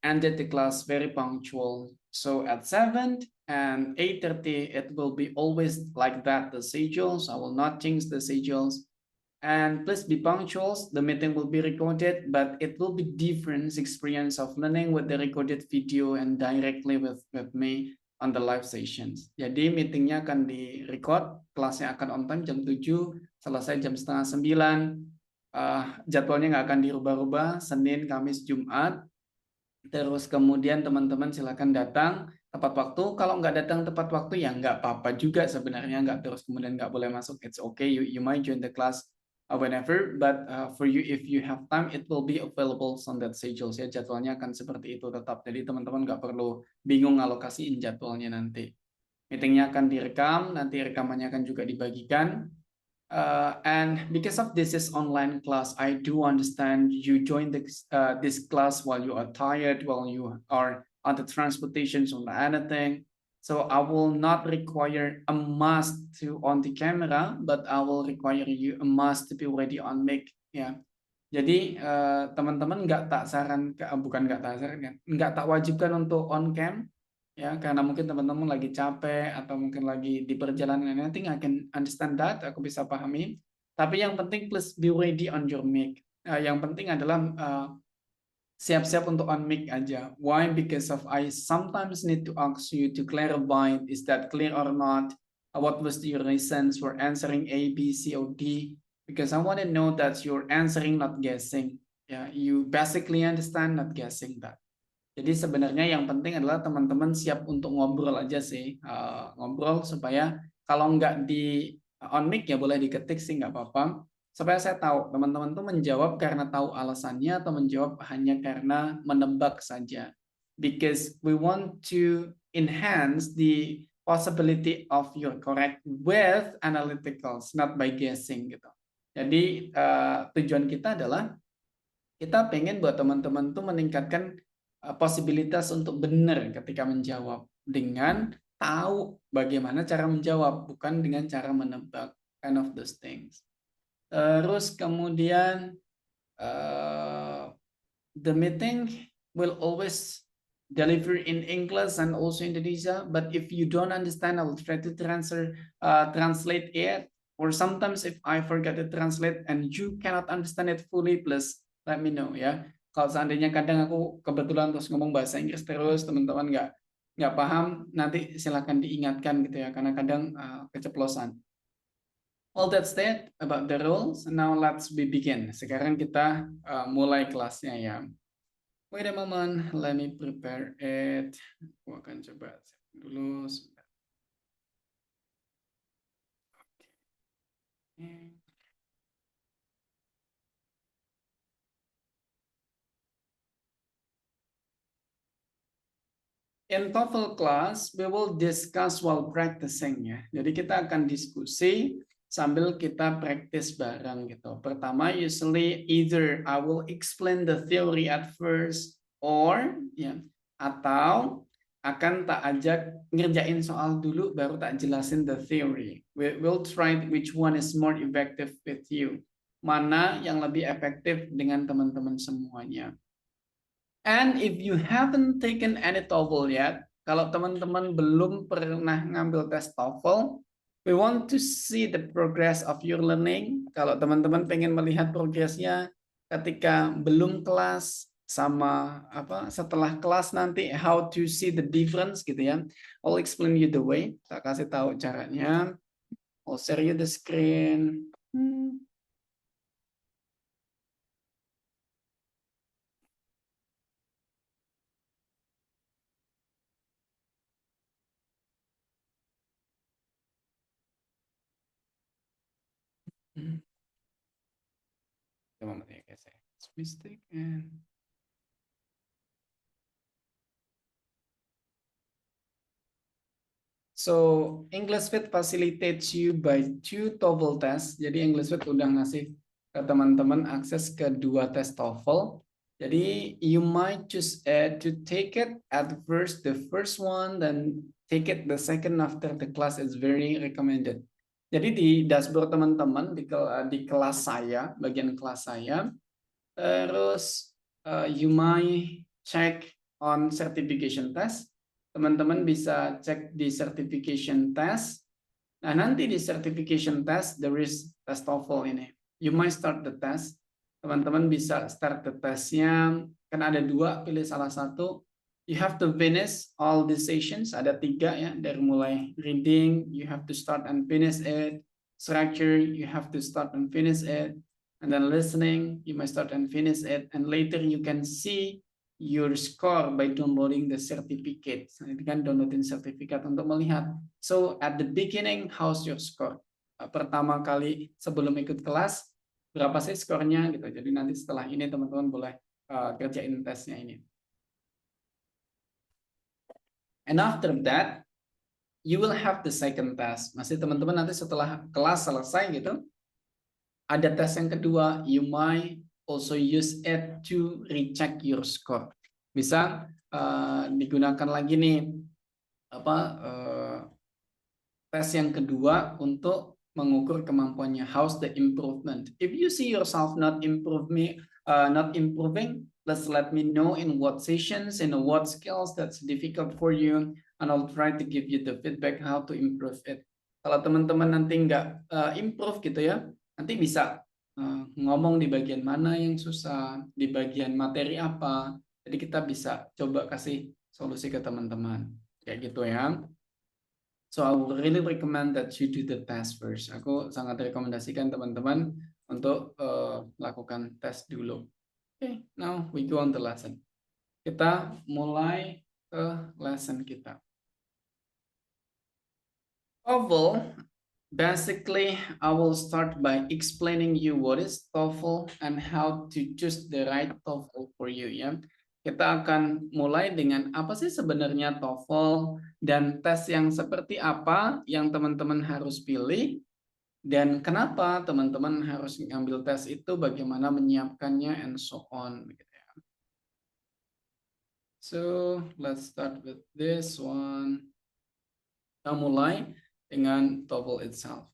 ended the class very punctual. So at 7 and 8:30, it will be always like that, the schedules. I will not change the schedules. And please be punctual. The meeting will be recorded, but it will be different experience of learning with the recorded video and directly with me on the live sessions. Jadi meetingnya akan di-record, kelasnya akan on time jam 7, selesai jam 8:30. Jadwalnya nggak akan dirubah-rubah, Senin, Kamis, Jumat. Terus kemudian teman-teman silakan datang tepat waktu. Kalau nggak datang tepat waktu ya nggak apa-apa juga sebenarnya, nggak terus kemudian nggak boleh masuk. It's okay, you might join the class whenever, but for you if you have time it will be available on that schedule. Ya jadwalnya akan seperti itu tetap. Jadi teman-teman nggak perlu bingung alokasiin jadwalnya nanti. Meetingnya akan direkam, nanti rekamannya akan juga dibagikan. And because of this is online class, I do understand you join this class while you are tired, while you are on the transportations or anything. So I will not require a must to on the camera, but I will require you a must to be ready on mic. Ya, jadi teman-teman nggak tak saran, bukan nggak tak saran kan, nggak tak wajibkan untuk on cam. Ya, karena mungkin teman-teman lagi capek atau mungkin lagi di perjalanan, nanti I can understand that, aku bisa pahami. Tapi yang penting please be ready on your mic. Yang penting adalah siap-siap untuk on mic aja. Why? Because of I sometimes need to ask you to clarify, is that clear or not? What was your reasons for answering A, B, C, or D? Because I want to know that you're answering, not guessing. Yeah, you basically understand, not guessing that. Jadi sebenarnya yang penting adalah teman-teman siap untuk ngobrol aja sih, ngobrol supaya kalau nggak di on mic ya boleh diketik sih nggak apa-apa, supaya saya tahu teman-teman tuh menjawab karena tahu alasannya atau menjawab hanya karena menebak saja. Because we want to enhance the possibility of your correct with analyticals, not by guessing gitu. Jadi tujuan kita adalah kita pengen buat teman-teman tuh meningkatkan posibilitas untuk benar ketika menjawab dengan tahu bagaimana cara menjawab, bukan dengan cara menebak, kind of those things. Terus kemudian the meeting will always deliver in English and also Indonesia, but if you don't understand, I will try to translate it, or sometimes if I forget to translate and you cannot understand it fully, please let me know ya. Kalau seandainya kadang aku kebetulan terus ngomong bahasa Inggris terus, teman-teman nggak paham, nanti silakan diingatkan gitu ya, karena kadang keceplosan. All that's it about the rules. Now let's begin. Sekarang kita mulai kelasnya ya. Wait a moment, let me prepare it. Aku akan coba dulu. Okay. In TOEFL class, we will discuss while practicing ya. Jadi kita akan diskusi sambil kita praktis bareng gitu. Pertama, usually either I will explain the theory at first, or ya, atau akan tak ajak ngerjain soal dulu baru tak jelasin the theory. We'll try which one is more effective with you. Mana yang lebih efektif dengan teman-teman semuanya. And if you haven't taken any TOEFL yet, kalau teman-teman belum pernah ngambil tes TOEFL, we want to see the progress of your learning. Kalau teman-teman pengen melihat progresnya ketika belum kelas sama setelah kelas nanti, how to see the difference gitu ya. I'll explain you the way. Saya kasih tahu caranya. I'll share you the screen. Mistake and so English Fit facilitates you by 2 TOEFL tests. Jadi English Fit udah ngasih ke teman-teman akses ke 2 tes TOEFL. Jadi you might choose to take it at first, the first one, then take it the second after the class is very recommended. Jadi di dashboard teman-teman di kelas saya, bagian kelas saya, terus you might check on certification test. Teman-teman bisa cek di certification test. Nah, nanti di certification test there is test TOEFL ini. You might start the test. Teman-teman bisa start the testnya. Kan ada 2, pilih salah satu. You have to finish all the sessions. Ada 3 ya, dari mulai reading, you have to start and finish it. Structure, you have to start and finish it. And then listening, you must start and finish it. And later you can see your score by downloading the certificate. Ini kan downloading sertifikat untuk melihat. So at the beginning, how's your score? Pertama kali sebelum ikut kelas, berapa sih skornya gitu. Jadi nanti setelah ini teman-teman boleh kerjain tesnya ini. And after that, you will have the second test. Masih teman-teman nanti setelah kelas selesai gitu, ada tes yang kedua. You might also use it to recheck your score. Bisa digunakan lagi nih tes yang kedua untuk mengukur kemampuannya. How's the improvement? If you see yourself not improving, let me know in what sessions, in what skills that's difficult for you, and I'll try to give you the feedback how to improve it. Kalau teman-teman nanti nggak improve gitu ya, nanti bisa ngomong di bagian mana yang susah, di bagian materi apa. Jadi kita bisa coba kasih solusi ke teman-teman. Kayak gitu ya. So I would really recommend that you do the test first. Aku sangat rekomendasikan teman-teman untuk lakukan tes dulu. Okay, now we go on the lesson. Kita mulai ke lesson kita. TOEFL, basically I will start by explaining you what is TOEFL and how to choose the right TOEFL for you ya. Kita akan mulai dengan apa sih sebenarnya TOEFL dan tes yang seperti apa yang teman-teman harus pilih dan kenapa teman-teman harus mengambil tes itu, bagaimana menyiapkannya and so on. So let's start with this one. Kita mulai dengan TOEFL itself.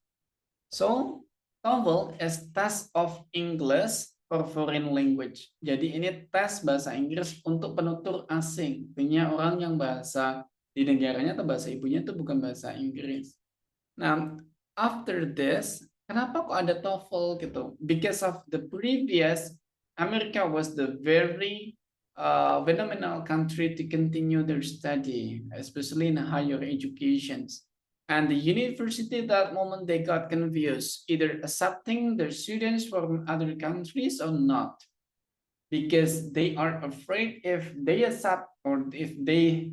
So TOEFL is test of English for foreign language. Jadi ini tes bahasa Inggris untuk penutur asing. Artinya orang yang bahasa di negaranya atau bahasa ibunya itu bukan bahasa Inggris. Nah, after this, kenapa kok ada TOEFL gitu? Because of the previous, America was the very phenomenal country to continue their study, especially in higher educations. And the university at that moment, they got confused, either accepting their students from other countries or not. Because they are afraid if they accept or if they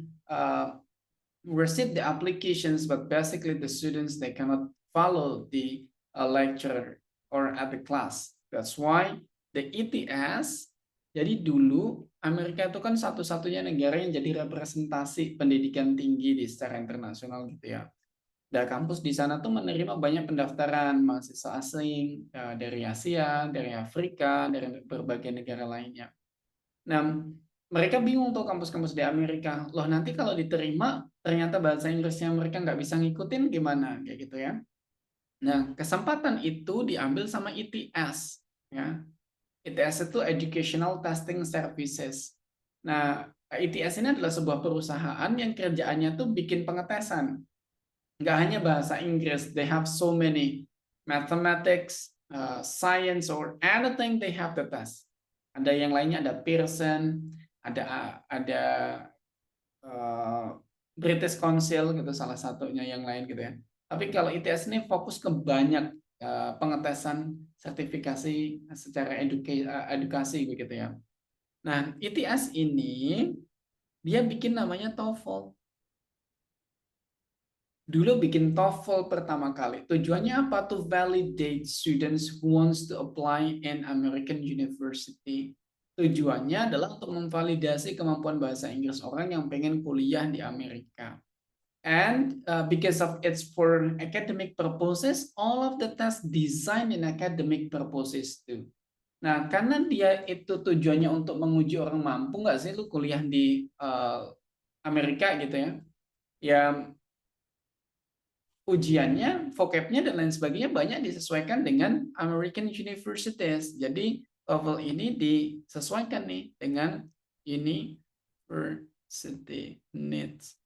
receive the applications, but basically the students, they cannot follow the lecturer or at the class. That's why the ETS, jadi dulu Amerika itu kan satu-satunya negara yang jadi representasi pendidikan tinggi di secara internasional gitu ya. Dan kampus di sana tuh menerima banyak pendaftaran mahasiswa asing dari Asia, dari Afrika, dari berbagai negara lainnya. Nah, mereka bingung tuh kampus-kampus di Amerika. Loh nanti kalau diterima, ternyata bahasa Inggrisnya mereka nggak bisa ngikutin gimana, kayak gitu ya. Nah, kesempatan itu diambil sama ETS. Ya. ETS itu Educational Testing Services. Nah, ETS ini adalah sebuah perusahaan yang kerjaannya tuh bikin pengetesan. Nggak hanya bahasa Inggris, they have so many mathematics, science, or anything they have the test. Ada yang lainnya, ada Pearson, ada British Council gitu salah satunya, yang lain gitu ya. Tapi kalau ITS ini fokus ke banyak pengetesan sertifikasi secara edukasi begitu ya. Nah, ITS ini dia bikin namanya TOEFL. Dulu bikin TOEFL pertama kali. Tujuannya apa? To validate students who wants to apply in American university. Tujuannya adalah untuk memvalidasi kemampuan bahasa Inggris orang yang pengen kuliah di Amerika. And because of it's for academic purposes, all of the tests designed in academic purposes too. Nah, karena dia itu tujuannya untuk menguji orang mampu nggak sih lu kuliah di Amerika gitu ya. Ya ujiannya, vocabnya dan lain sebagainya banyak disesuaikan dengan American universities. Jadi TOEFL ini disesuaikan nih dengan university needs.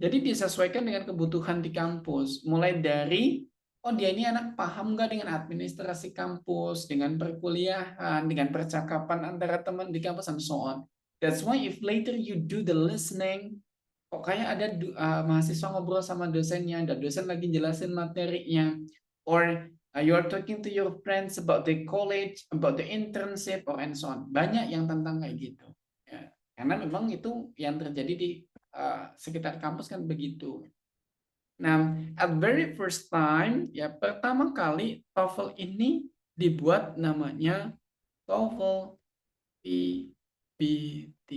Jadi disesuaikan dengan kebutuhan di kampus. Mulai dari, oh dia ini anak paham nggak dengan administrasi kampus, dengan perkuliahan, dengan percakapan antara teman di kampus, and so on. That's why if later you do the listening, kok kayak ada mahasiswa ngobrol sama dosennya, ada dosen lagi jelasin materinya, or you are talking to your friends about the college, about the internship, or and so on. Banyak yang tentang kayak gitu. Ya. Karena memang itu yang terjadi di sekitar kampus kan begitu. Nah, at very first time, ya pertama kali TOEFL ini dibuat namanya TOEFL PBT,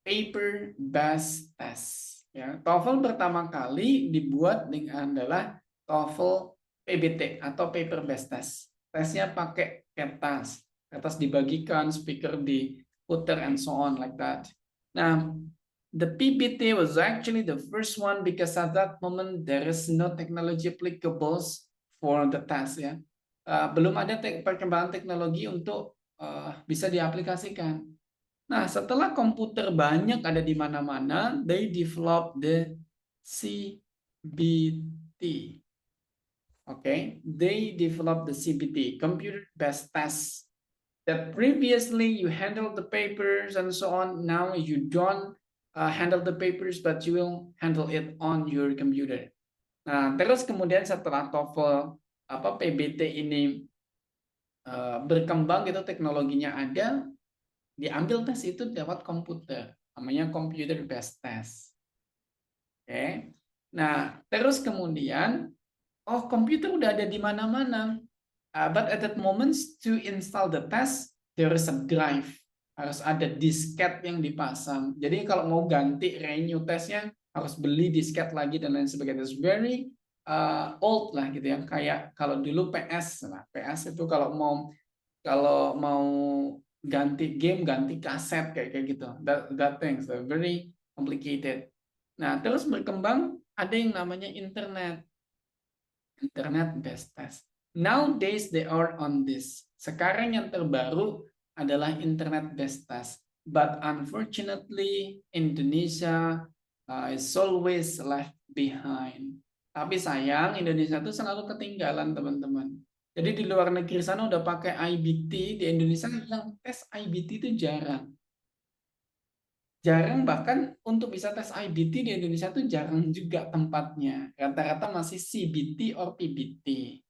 Paper Based Test. Ya, TOEFL pertama kali dibuat dengan adalah TOEFL PBT atau Paper Based Test. Tesnya pakai kertas, kertas dibagikan, speaker diputer, and so on like that. Nah, the PBT was actually the first one because at that moment there is no technology applicable for the test ya. Belum ada perkembangan teknologi untuk bisa diaplikasikan. Nah, setelah komputer banyak ada di mana-mana, they develop the CBT. Okay, they develop the CBT, computer based test. That previously you handle the papers and so on. Now you don't handle the papers, but you will handle it on your computer. Nah, terus kemudian setelah TOEFL PBT ini berkembang gitu, teknologinya ada, diambil tes itu lewat komputer, namanya computer based test. Oke. Nah, terus kemudian komputer udah ada di mana-mana. But at that moment to install the test, there is a drive. Harus ada disket yang dipasang. Jadi kalau mau ganti renew testnya harus beli disket lagi dan lain sebagainya. It's very old lah gitu ya. Kayak kalau dulu PS, nah PS itu kalau mau ganti game, ganti kaset kayak gitu. That things are very complicated. Nah, terus berkembang ada yang namanya internet based test. Nowadays they are on this. Sekarang yang terbaru adalah internet based test. But unfortunately Indonesia is always left behind. Tapi sayang Indonesia itu selalu ketinggalan teman-teman. Jadi di luar negeri sana udah pakai IBT, di Indonesia yang tes IBT itu jarang. Jarang, bahkan untuk bisa tes IBT di Indonesia itu jarang juga tempatnya. Rata-rata masih CBT or PBT.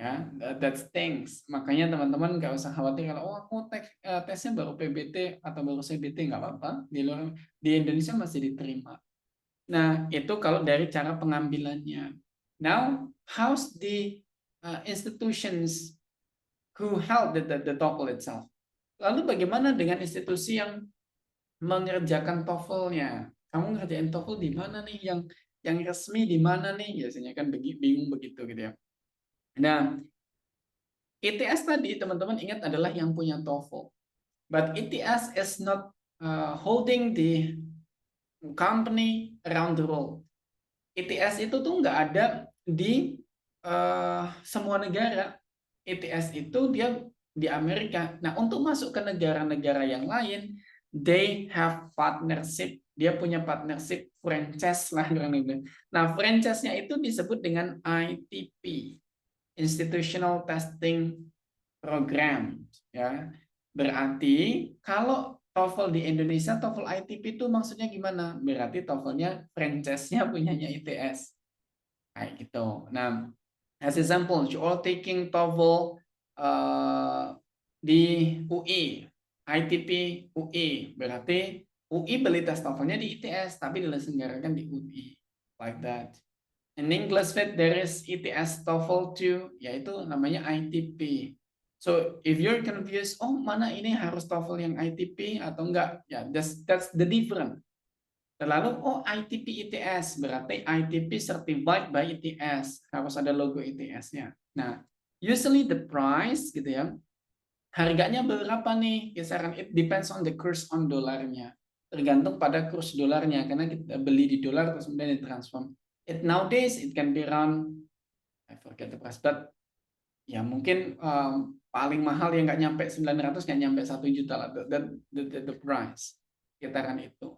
Ya, that's things. Makanya teman-teman nggak usah khawatir kalau aku tesnya baru PBT atau baru CBT, nggak apa-apa. Di Indonesia masih diterima. Nah, itu kalau dari cara pengambilannya. Now, how's the institutions who held the TOEFL itself? Lalu bagaimana dengan institusi yang mengerjakan TOEFL-nya? Kamu ngerjain TOEFL di mana nih? Yang resmi di mana nih? Biasanya kan bingung begitu gitu ya. Nah, ITS tadi teman-teman ingat adalah yang punya TOEFL. But ITS is not holding the company around the world. ITS itu tuh nggak ada di semua negara. ITS itu dia di Amerika. Nah, untuk masuk ke negara-negara yang lain, they have partnership. Dia punya partnership franchise lah kurang lebih. Nah, franchise-nya itu disebut dengan ITP, Institutional Testing Program. Ya, berarti kalau TOEFL di Indonesia, TOEFL ITP itu maksudnya gimana? Berarti TOEFL-nya franchise-nya punyanya ITS. Kayak gitu. Nah, as example, you all taking TOEFL di UI, ITP UI, berarti UI beli tes TOEFL-nya di ITS, tapi diselenggarakan di UI, like that. In English Fit, there is ITS TOEFL 2, yaitu namanya ITP. So if you're confused, mana ini harus TOEFL yang ITP atau enggak? Ya, that's the difference. Lalu, ITP ITS, berarti ITP certified by ITS, harus ada logo ITS-nya. Nah, usually the price gitu ya, harganya berapa nih? Kisaran it depends on the course on dolarnya. Tergantung pada kurs dolarnya, karena kita beli di dolar terus kemudian ditransform. Nowadays it can be around, I forget the price, but ya mungkin paling mahal yang nggak nyampe 900, nggak nyampe 1 juta lah, the price, kitaran itu.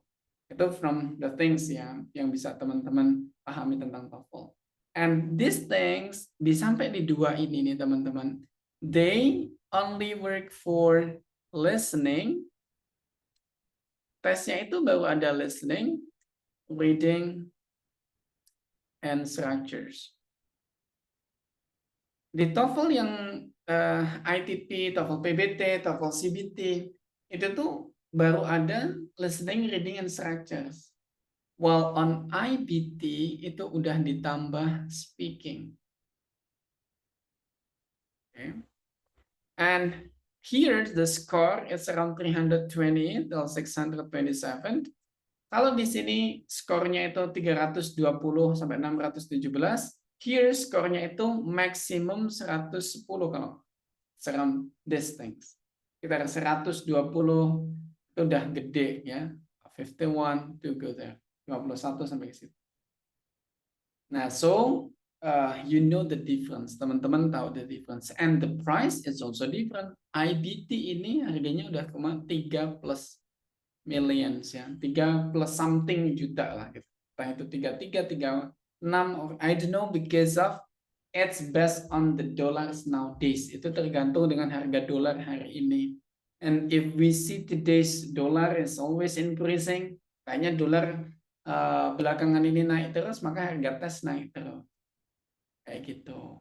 Itu from the things yang bisa teman-teman pahami tentang TOEFL. And these things sampai di 2 ini nih teman-teman, they only work for listening. Tesnya itu baru ada listening, reading, and structures. Di TOEFL yang ITP, TOEFL PBT, TOEFL CBT, itu tuh baru ada listening, reading, and structures. While on IBT itu udah ditambah speaking. Okay. And here the score is around 320 till 627. Kalau di sini skornya itu 320 sampai 617, here skornya itu maksimum 110 kalau seram these things. Kita ada 120 itu udah gede ya. 51 to go there. 51 sampai ke situ. Nah, so you know the difference. Teman-teman tahu the difference. And the price is also different. IBT ini harganya udah 3 plus millions ya, 3 plus something juta lah gitu. Entah itu 33, 36, or I don't know, because of it's based on the dollars nowadays. Itu tergantung dengan harga dolar hari ini. And if we see today's dollar is always increasing, kayaknya dolar belakangan ini naik terus, maka harga tes naik terus. Kayak gitu.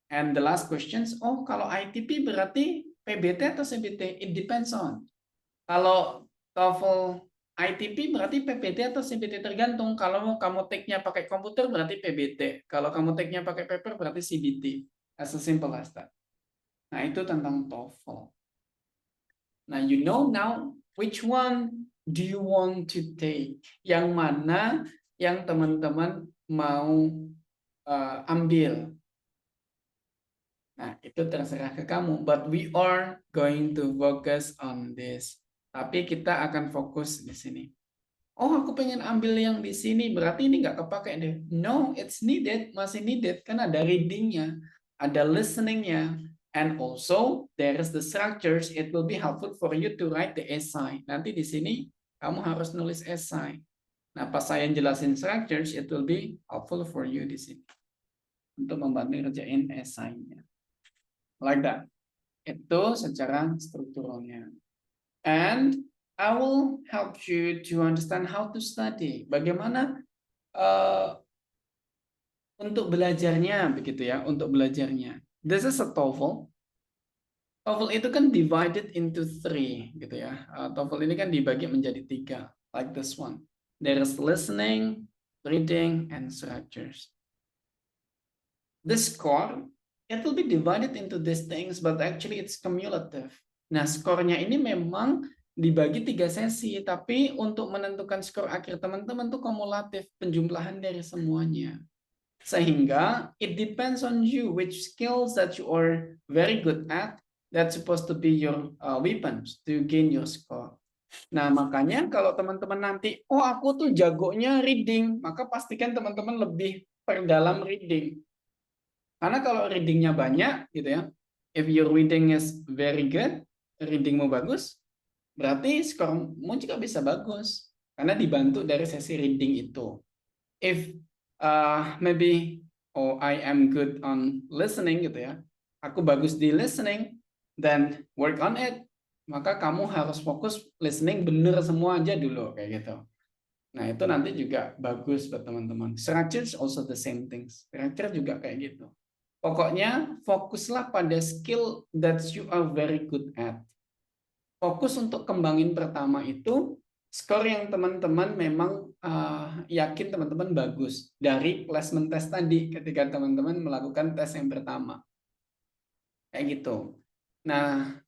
And the last questions, oh kalau ITP berarti PBT atau CBT? It depends on. Kalau TOEFL ITP berarti PBT atau CBT, tergantung. Kalau kamu take-nya pakai komputer berarti PBT. Kalau kamu take-nya pakai paper berarti CBT. As simple as that. Nah, itu tentang TOEFL. Nah, you know now which one do you want to take? Yang mana yang teman-teman mau ambil? Nah, itu terserah ke kamu. But we are going to focus on this. Tapi kita akan fokus di sini. Oh, aku pengen ambil yang di sini, berarti ini nggak kepake deh. No, it's needed, masih needed. Kan ada readingnya, ada listeningnya, and also there is the structures. It will be helpful for you to write the essay. Nanti di sini kamu harus nulis essay. Nah, pas saya jelasin structures, it will be helpful for you di sini untuk membantu ngerjain essay-nya. Like that. Itu secara strukturalnya. And I will help you to understand how to study. Bagaimana untuk belajarnya, begitu ya, untuk belajarnya. This is a TOEFL. TOEFL itu kan divided into 3, gitu ya. TOEFL ini kan dibagi menjadi 3, like this one. There is listening, reading, and structures. The score, it will be divided into these things, but actually it's cumulative. Nah, skornya ini memang dibagi 3 sesi, tapi untuk menentukan skor akhir teman-teman tuh kumulatif, penjumlahan dari semuanya. Sehingga it depends on you which skills that you are very good at, that's supposed to be your weapons to gain your score. Nah, makanya kalau teman-teman nanti, oh aku tuh jagonya reading, maka pastikan teman-teman lebih perdalam reading. Karena kalau readingnya banyak, gitu ya, if your reading is very good, readingmu bagus, berarti skormu juga bisa bagus karena dibantu dari sesi reading itu. If maybe I am good on listening gitu ya, aku bagus di listening, then work on it. Maka kamu harus fokus listening bener semua aja dulu kayak gitu. Nah, itu nanti juga bagus buat teman-teman. Structure also the same things. Structure juga kayak gitu. Pokoknya fokuslah pada skill that you are very good at. Fokus untuk kembangin pertama itu skor yang teman-teman memang yakin teman-teman bagus dari placement test tadi ketika teman-teman melakukan tes yang pertama. Kayak gitu. Nah,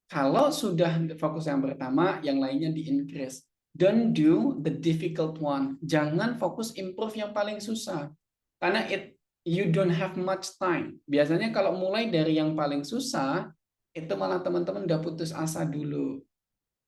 kalau sudah fokus yang pertama, yang lainnya di-increase. Don't do the difficult one. Jangan fokus improve yang paling susah. Karena you don't have much time. Biasanya kalau mulai dari yang paling susah, itu malah teman-teman udah putus asa dulu.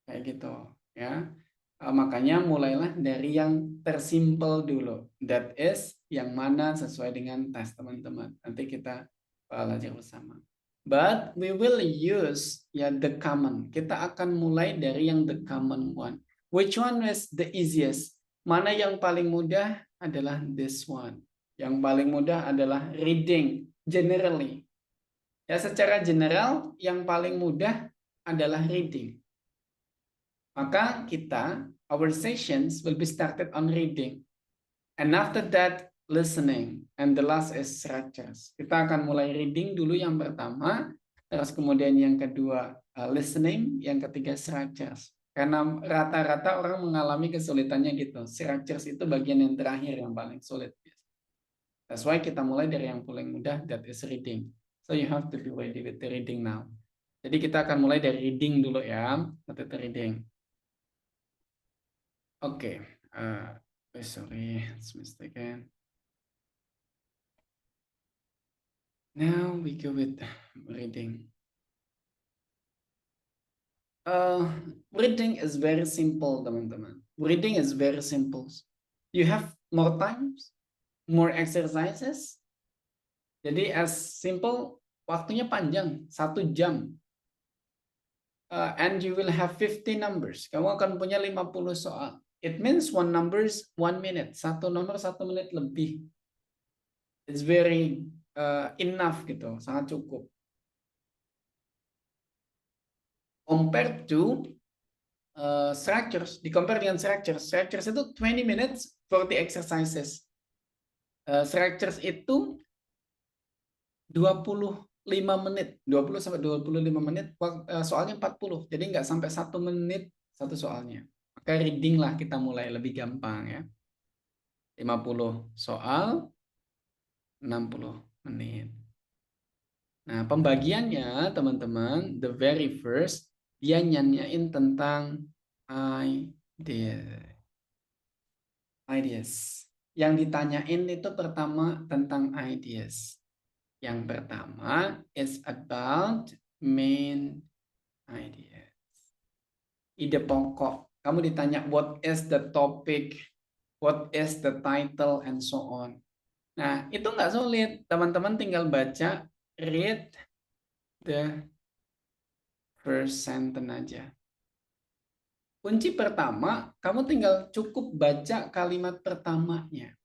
Kayak gitu. Ya. Makanya mulailah dari yang tersimpel dulu. That is yang mana sesuai dengan tes teman-teman. Nanti kita belajar bersama. But we will use the common. Kita akan mulai dari yang the common one. Which one is the easiest? Mana yang paling mudah adalah this one. Yang paling mudah adalah reading generally. Ya, secara general yang paling mudah adalah reading. Maka our sessions will be started on reading. And after that, listening. And the last is structures. Kita akan mulai reading dulu yang pertama, terus kemudian yang kedua listening, yang ketiga structures. Karena rata-rata orang mengalami kesulitannya gitu. Structures itu bagian yang terakhir yang paling sulit. That's why kita mulai dari yang paling mudah, that is reading. So you have to be ready with the reading now. Jadi kita akan mulai dari reading dulu ya. That is reading. Oke. Sorry, it's mistaken. Now we go with reading. Reading is very simple, teman-teman. Reading is very simple. You have more times, more exercises. Jadi as simple, waktunya panjang, 1 jam. And you will have 50 numbers. Kamu akan punya 50 soal. It means one number is 1 minute. Satu nomor 1 menit lebih. It's very enough gitu, sangat cukup. Compared to structures, di-compare dengan structures. Structures itu 20 minutes for the exercises. Structures itu 25 menit, 20 sampai 25 menit, soalnya 40. Jadi nggak sampai 1 menit satu soalnya. Maka reading lah kita mulai lebih gampang ya. 50 soal, 60 menit. Nah, pembagiannya teman-teman, the very first, dia nyanyain tentang ideas. Yang ditanyain itu pertama tentang ideas. Yang pertama is about main ideas. Ide pokok. Kamu ditanya what is the topic, what is the title, and so on. Nah, itu nggak sulit. Teman-teman tinggal baca, read the first sentence aja. Kunci pertama, kamu tinggal cukup baca kalimat pertamanya.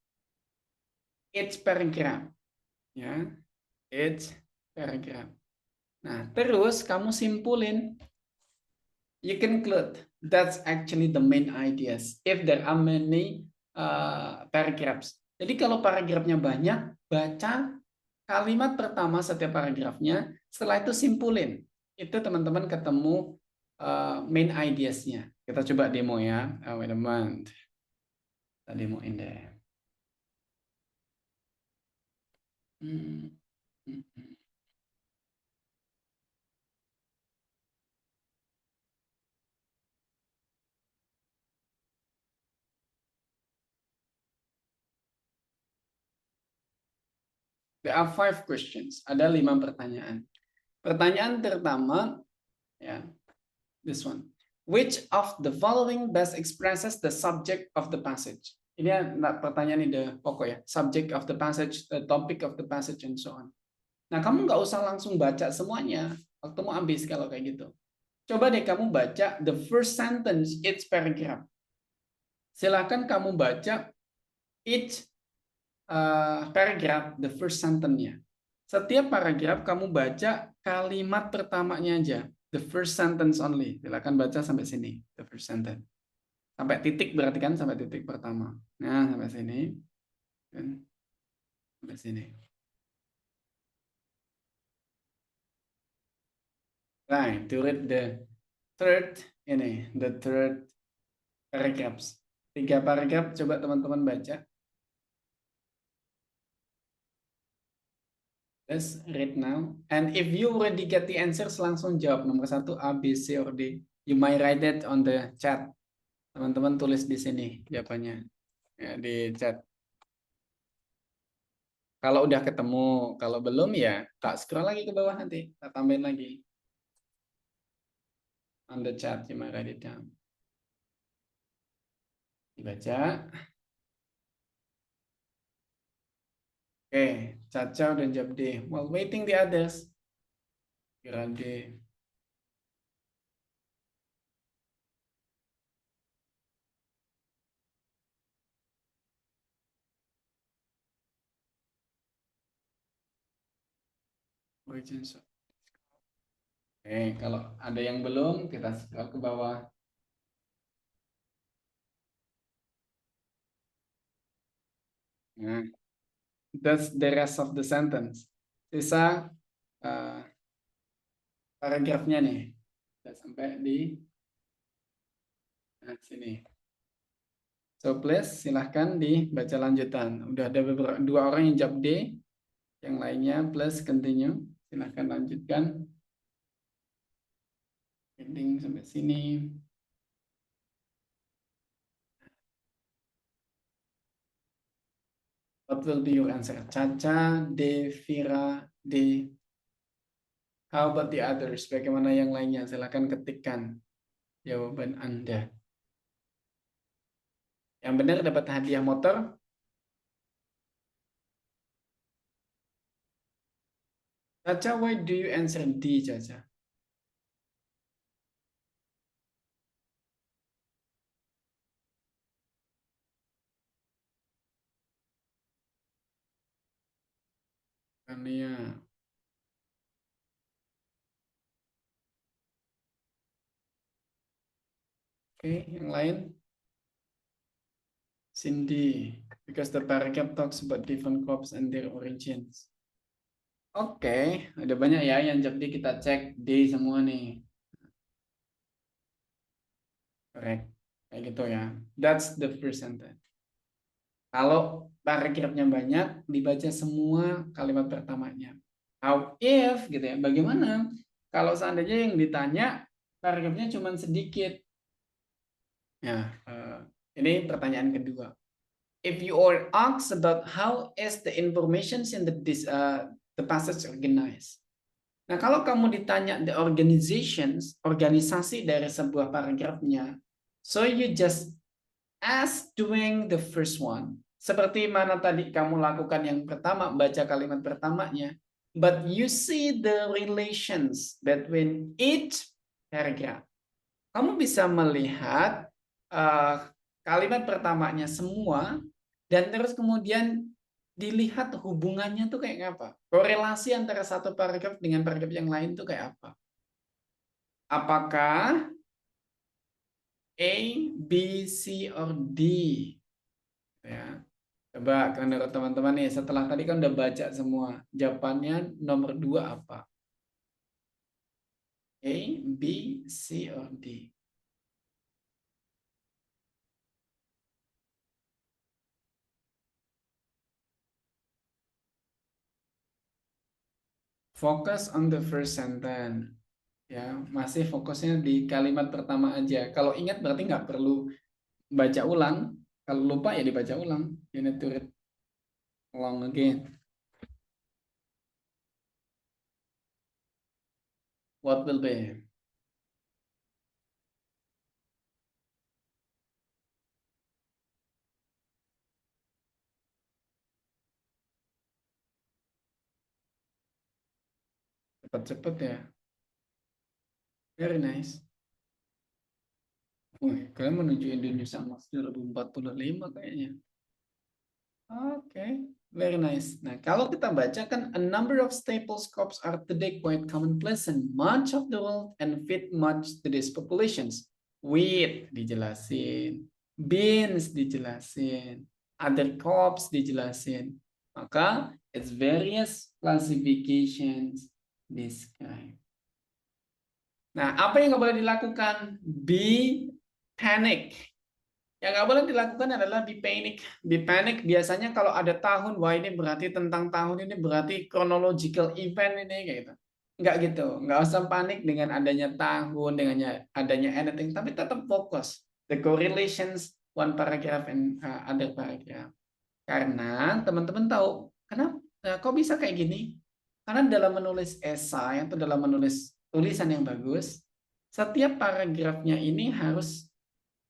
Each paragraph. Ya, each paragraph. Nah, terus kamu simpulin. You conclude that's actually the main ideas. If there are many paragraphs. Jadi kalau paragrafnya banyak, baca kalimat pertama setiap paragrafnya. Setelah itu simpulin. Itu teman-teman ketemu main ideas-nya. Kita coba demo ya. Wait a minute. Kita demoin deh. There are 5 questions. Ada 5 pertanyaan. Pertanyaan pertama, ya, this one. Which of the following best expresses the subject of the passage? Ini pertanyaan ide pokok ya. Subject of the passage, the topic of the passage, and so on. Nah, kamu nggak usah langsung baca semuanya. Waktumu habis kalau kayak gitu. Coba deh kamu baca the first sentence, each paragraph. Silakan kamu baca each paragraph, the first sentence-nya. Setiap paragraf kamu baca kalimat pertamanya aja. The first sentence only. Silakan baca sampai sini. The first sentence. Sampai titik berarti kan sampai titik pertama. Nah, sampai sini. Dan sampai sini. Right, to read the third paragraphs. 3 paragraf coba teman-teman baca. Let's read now. And if you already get the answers, langsung jawab nomor 1 A, B, C, or D. You might write it on the chat. Teman-teman tulis di sini jawabannya ya, di chat. Kalau udah ketemu, kalau belum ya tak scroll lagi ke bawah nanti, tak tambahin lagi. On the chat, you might write it down. Dibaca. Oke, Caca udah jawab D. While waiting the others. Kira D. Oke, kalau ada yang belum, kita scroll ke bawah. Nah, that's the rest of the sentence. Sisa paragrafnya nih. Kita sampai di Nah, sini. So please silahkan dibaca lanjutan. Udah ada beberapa, 2 orang yang jawab D, yang lainnya please continue. Silahkan lanjutkan. Ending sampai sini. What will be your answer? Caca, D, Vira, D. How about the others? Bagaimana yang lainnya? Silahkan ketikkan jawaban Anda. Yang benar dapat hadiah motor. Caca, why do you answer D, Caca? Karena oke, yang lain? Cindy, because the paragraph talks about different crops and their origins. Oke, ada banyak ya yang jadi kita cek D semua nih. Correct. Kayak gitu ya. That's the first sentence. Kalau paragrafnya banyak, dibaca semua kalimat pertamanya. How if, gitu ya. Bagaimana kalau seandainya yang ditanya paragrafnya cuma sedikit? Ya, ini pertanyaan kedua. If you are asked about how is the information in the passage organized. Nah, kalau kamu ditanya the organizations, organisasi dari sebuah paragrafnya, so you just ask doing the first one. Seperti mana tadi kamu lakukan yang pertama, baca kalimat pertamanya, but you see the relations between each paragraph. Kamu bisa melihat kalimat pertamanya semua, dan terus kemudian dilihat hubungannya tuh kayak apa. Korelasi antara satu paragraf dengan paragraf yang lain tuh kayak apa. Apakah A, B, C, or D? Ya. Coba menurut teman-teman nih, setelah tadi kan udah baca semua, jawabannya nomor 2 apa? A, B, C, or D? Focus on the first sentence. Ya, masih fokusnya di kalimat pertama aja. Kalau ingat berarti nggak perlu baca ulang. Kalau lupa ya dibaca ulang. You need to read along again. What will be? Cepat-cepat ya. Very nice. Wih, kalian menuju Indonesia Emas 2045 kayaknya. Oke, very nice. Nah, kalau kita baca kan a number of staple crops are today quite commonplace in much of the world and fit much to these populations. Wheat dijelasin, beans dijelasin, other crops dijelasin. Maka its various classifications described. Nah, apa yang nggak boleh dilakukan? Be panic. Yang nggak boleh dilakukan adalah be panic. Be panic biasanya kalau ada tahun, wah ini berarti tentang tahun ini berarti chronological event ini kayak gitu. Nggak gitu. Nggak usah panik dengan adanya tahun, dengan adanya anything, tapi tetap fokus. The correlations one paragraph and other paragraph. Karena teman-teman tahu, kenapa kok bisa kayak gini? Karena dalam menulis esai atau dalam menulis tulisan yang bagus, setiap paragrafnya ini harus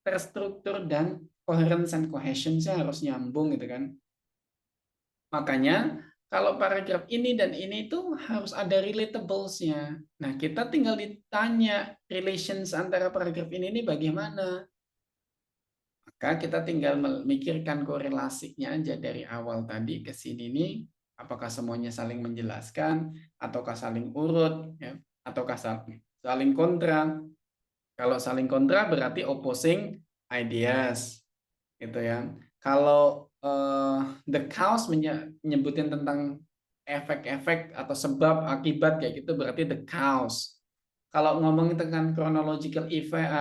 terstruktur dan coherence and cohesion-nya harus nyambung gitu kan. Makanya kalau paragraf ini dan ini tuh harus ada relatables-nya. Nah, kita tinggal ditanya relations antara paragraf ini bagaimana. Maka kita tinggal memikirkan korelasinya aja dari awal tadi ke sini nih, apakah semuanya saling menjelaskan ataukah saling urut ya, ataukah saling kontra. Kalau saling kontra berarti opposing ideas, gitu ya. Kalau the cause menyebutin tentang efek-efek atau sebab akibat kayak gitu berarti the cause. kalau ngomongin tentang chronological event,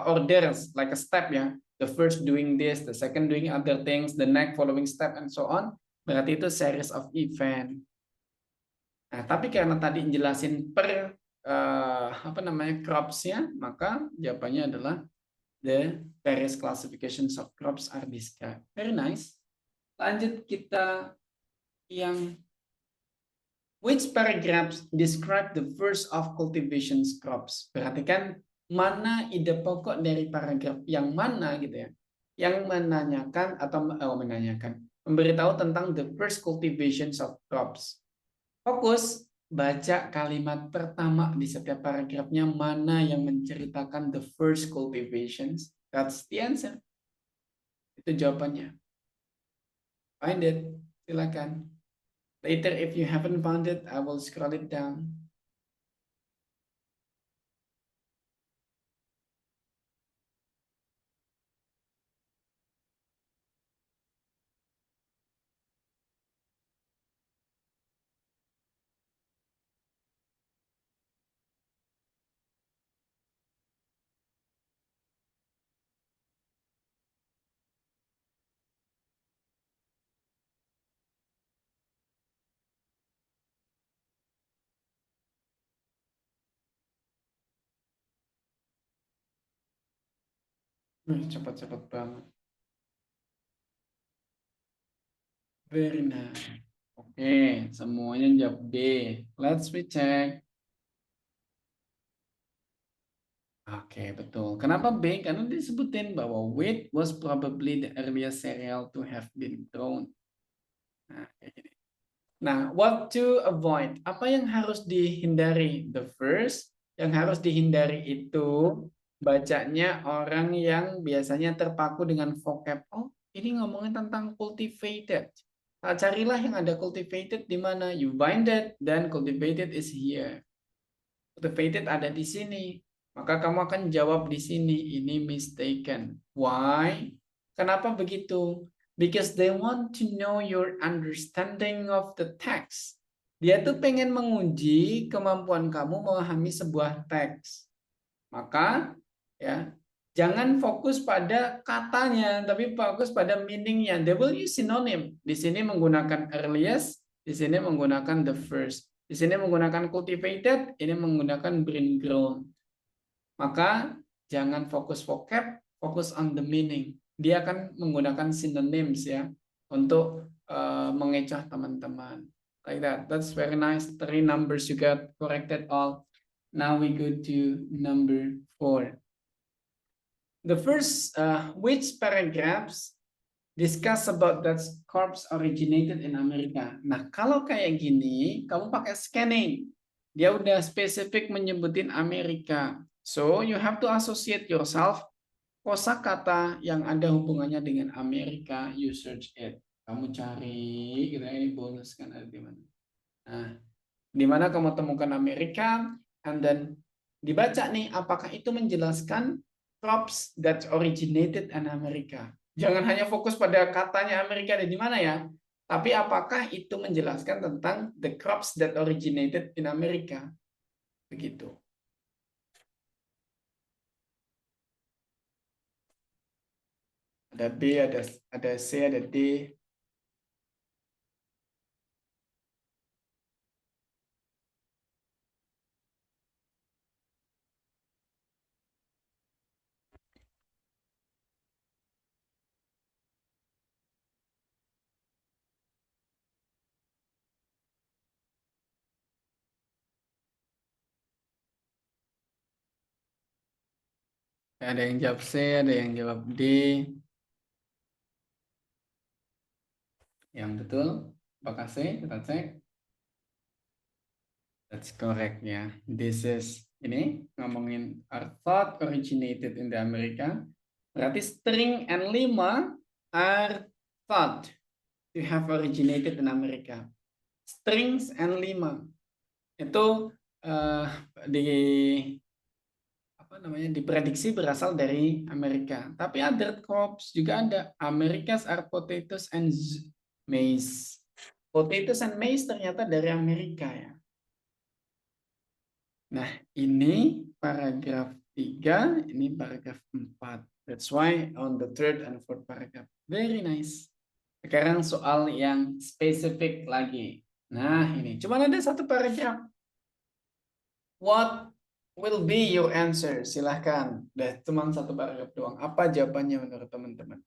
orders, like a step ya, the first doing this, the second doing other things, the next following step, and so on, berarti itu series of event. Nah, tapi karena tadi jelasin per crops-nya, maka jawabannya adalah the various classifications of crops are described. Very nice. Lanjut kita yang which paragraphs describe the first of cultivation crops. Perhatikan mana ide pokok dari paragraf yang mana gitu ya, yang menanyakan atau memberitahu tentang the first cultivations of crops. Fokus baca kalimat pertama di setiap paragrafnya, mana yang menceritakan the first cultivations. That's the answer. Itu jawabannya. Find it, silakan. Later, if you haven't found it, I will scroll it down. Cepat-cepat banget. Very nice. Oke, semuanya jawab D. Let's recheck. Oke, betul. Kenapa B? Karena disebutin bahwa wheat was probably the earliest cereal to have been grown. Nah, kayak gini. Nah, what to avoid? Apa yang harus dihindari? The first, yang harus dihindari itu bacanya orang yang biasanya terpaku dengan vocab. Oh, ini ngomongin tentang cultivated. Nah, carilah yang ada cultivated di mana. You find it, then cultivated is here. Cultivated ada di sini. Maka kamu akan jawab di sini. Ini mistaken. Why? Kenapa begitu? Because they want to know your understanding of the text. Dia tuh pengen menguji kemampuan kamu memahami sebuah teks. Maka ya, jangan fokus pada katanya, tapi fokus pada meaningnya. They will use synonym. Di sini menggunakan earliest, di sini menggunakan the first. Di sini menggunakan cultivated, ini menggunakan green grown. Maka jangan fokus vocab, fokus on the meaning. Dia akan menggunakan synonyms ya untuk mengecoh teman-teman. Like that. That's very nice. 3 numbers you got corrected all. Now we go to number 4. The first, which paragraphs discuss about that crops originated in America. Nah, kalau kayak gini, kamu pakai scanning. Dia udah spesifik menyebutin Amerika. So, you have to associate yourself kosakata yang ada hubungannya dengan Amerika, you search it. Kamu cari, gitu ya, ini bonus kan ada di mana. Nah, di mana kamu temukan Amerika, and then dibaca nih, apakah itu menjelaskan crops that originated in America. Jangan hanya fokus pada katanya Amerika ada di mana ya, tapi apakah itu menjelaskan tentang the crops that originated in America. Begitu. Ada B, ada C, ada D. Ada yang jawab C, ada yang jawab D. Yang betul, apakah C? Kita cek. That's correct ya. This is, ini ngomongin are thought originated in the America. Berarti string and lima are thought to have originated in America. Strings and lima itu diprediksi berasal dari Amerika. Tapi other crops juga ada. Americas are potatoes and maize. Potatoes and maize ternyata dari Amerika ya. Nah, ini paragraf 3, ini paragraf 4. That's why on the third and fourth paragraph. Very nice. Sekarang soal yang spesifik lagi. Nah, ini cuma ada satu paragraf. What will be your answer? Silahkan. Udah cuma satu paragraf doang. Apa jawabannya menurut teman-teman?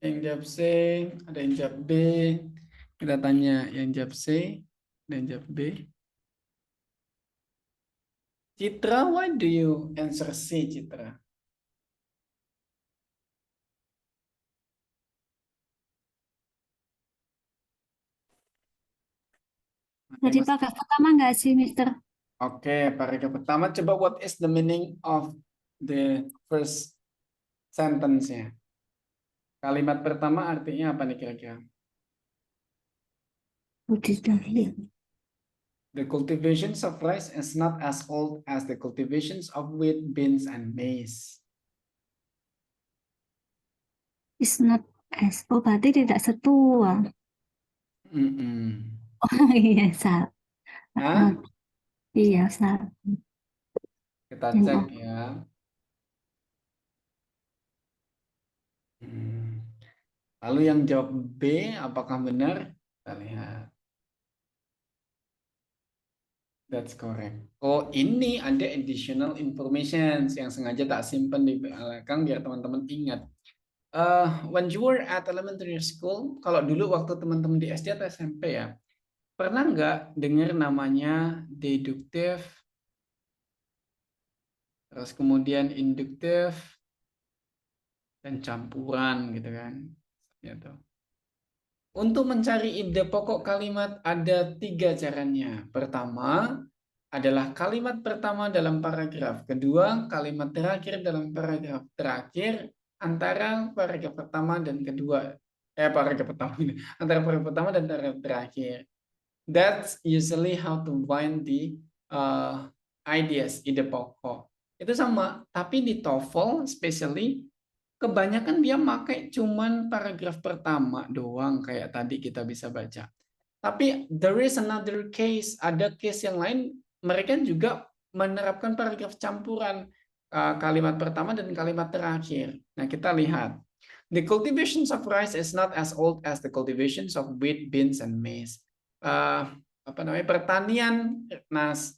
Yang jawab C, ada yang jawab B. Kita tanya yang jawab C, dan jawab B. Citra, why do you answer C, Citra? Jadi paragraf pertama nggak sih, Mister? Oke, paragraf pertama. Coba what is the meaning of the first sentence-nya? Kalimat pertama artinya apa nih kira-kira? The cultivations of rice is not as old as the cultivations of wheat, beans, and maize. Is not as. Oh, berarti tidak setua. Oh iya, salah. Hah? Iya, salah. Kita cek ya. Lalu yang jawab B, apakah benar? Kita lihat. That's correct. Oh, ini ada additional information yang sengaja tak simpan di belakang biar teman-teman ingat. When you were at elementary school, kalau dulu waktu teman-teman di SD atau SMP ya, pernah nggak dengar namanya deduktif, terus kemudian induktif, dan campuran gitu kan? Gitu. Untuk mencari ide pokok kalimat ada 3 caranya. Pertama adalah kalimat pertama dalam paragraf. Kedua, kalimat terakhir dalam paragraf. Terakhir antara paragraf pertama dan kedua. Paragraf pertama ini. Antara paragraf pertama dan paragraf terakhir. That's usually how to find the ideas, ide pokok. Itu sama, tapi di TOEFL especially kebanyakan dia pakai cuman paragraf pertama doang kayak tadi kita bisa baca. Tapi there is another case, ada case yang lain mereka juga menerapkan paragraf campuran kalimat pertama dan kalimat terakhir. Nah, kita lihat. The cultivations of rice is not as old as the cultivations of wheat, beans, and maize. Pertanian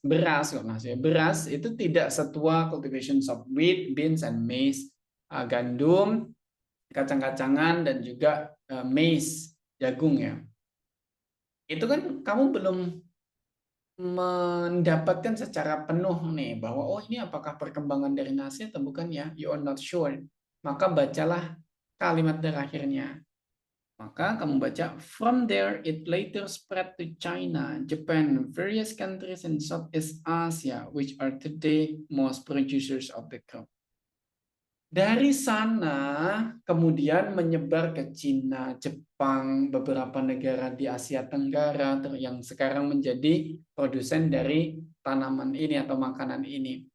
beras itu tidak setua cultivations of wheat, beans, and maize. Gandum, kacang-kacangan, dan juga maize, jagung ya. Itu kan kamu belum mendapatkan secara penuh nih bahwa oh ini apakah perkembangan dari nasi atau bukan ya, you are not sure. Maka bacalah kalimat terakhirnya. Maka kamu baca, from there it later spread to China, Japan, various countries in Southeast Asia, which are today most producers of the crop. Dari sana kemudian menyebar ke Cina, Jepang, beberapa negara di Asia Tenggara yang sekarang menjadi produsen dari tanaman ini atau makanan ini.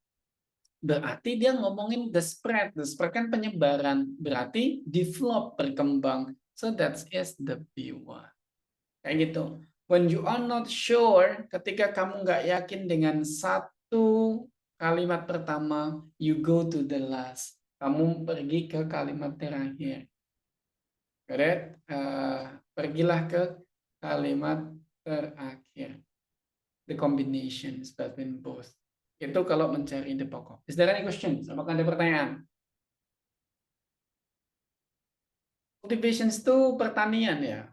Berarti dia ngomongin the spread kan penyebaran, berarti develop, berkembang. So that is the B1. Kayak gitu. When you are not sure, ketika kamu nggak yakin dengan satu kalimat pertama, you go to the last. Kamu pergi ke kalimat terakhir. Correct? Pergilah ke kalimat terakhir. The combination between both. Itu kalau mencari ide pokok. Is there any questions? Apakah ada pertanyaan? Cultivations itu pertanian ya.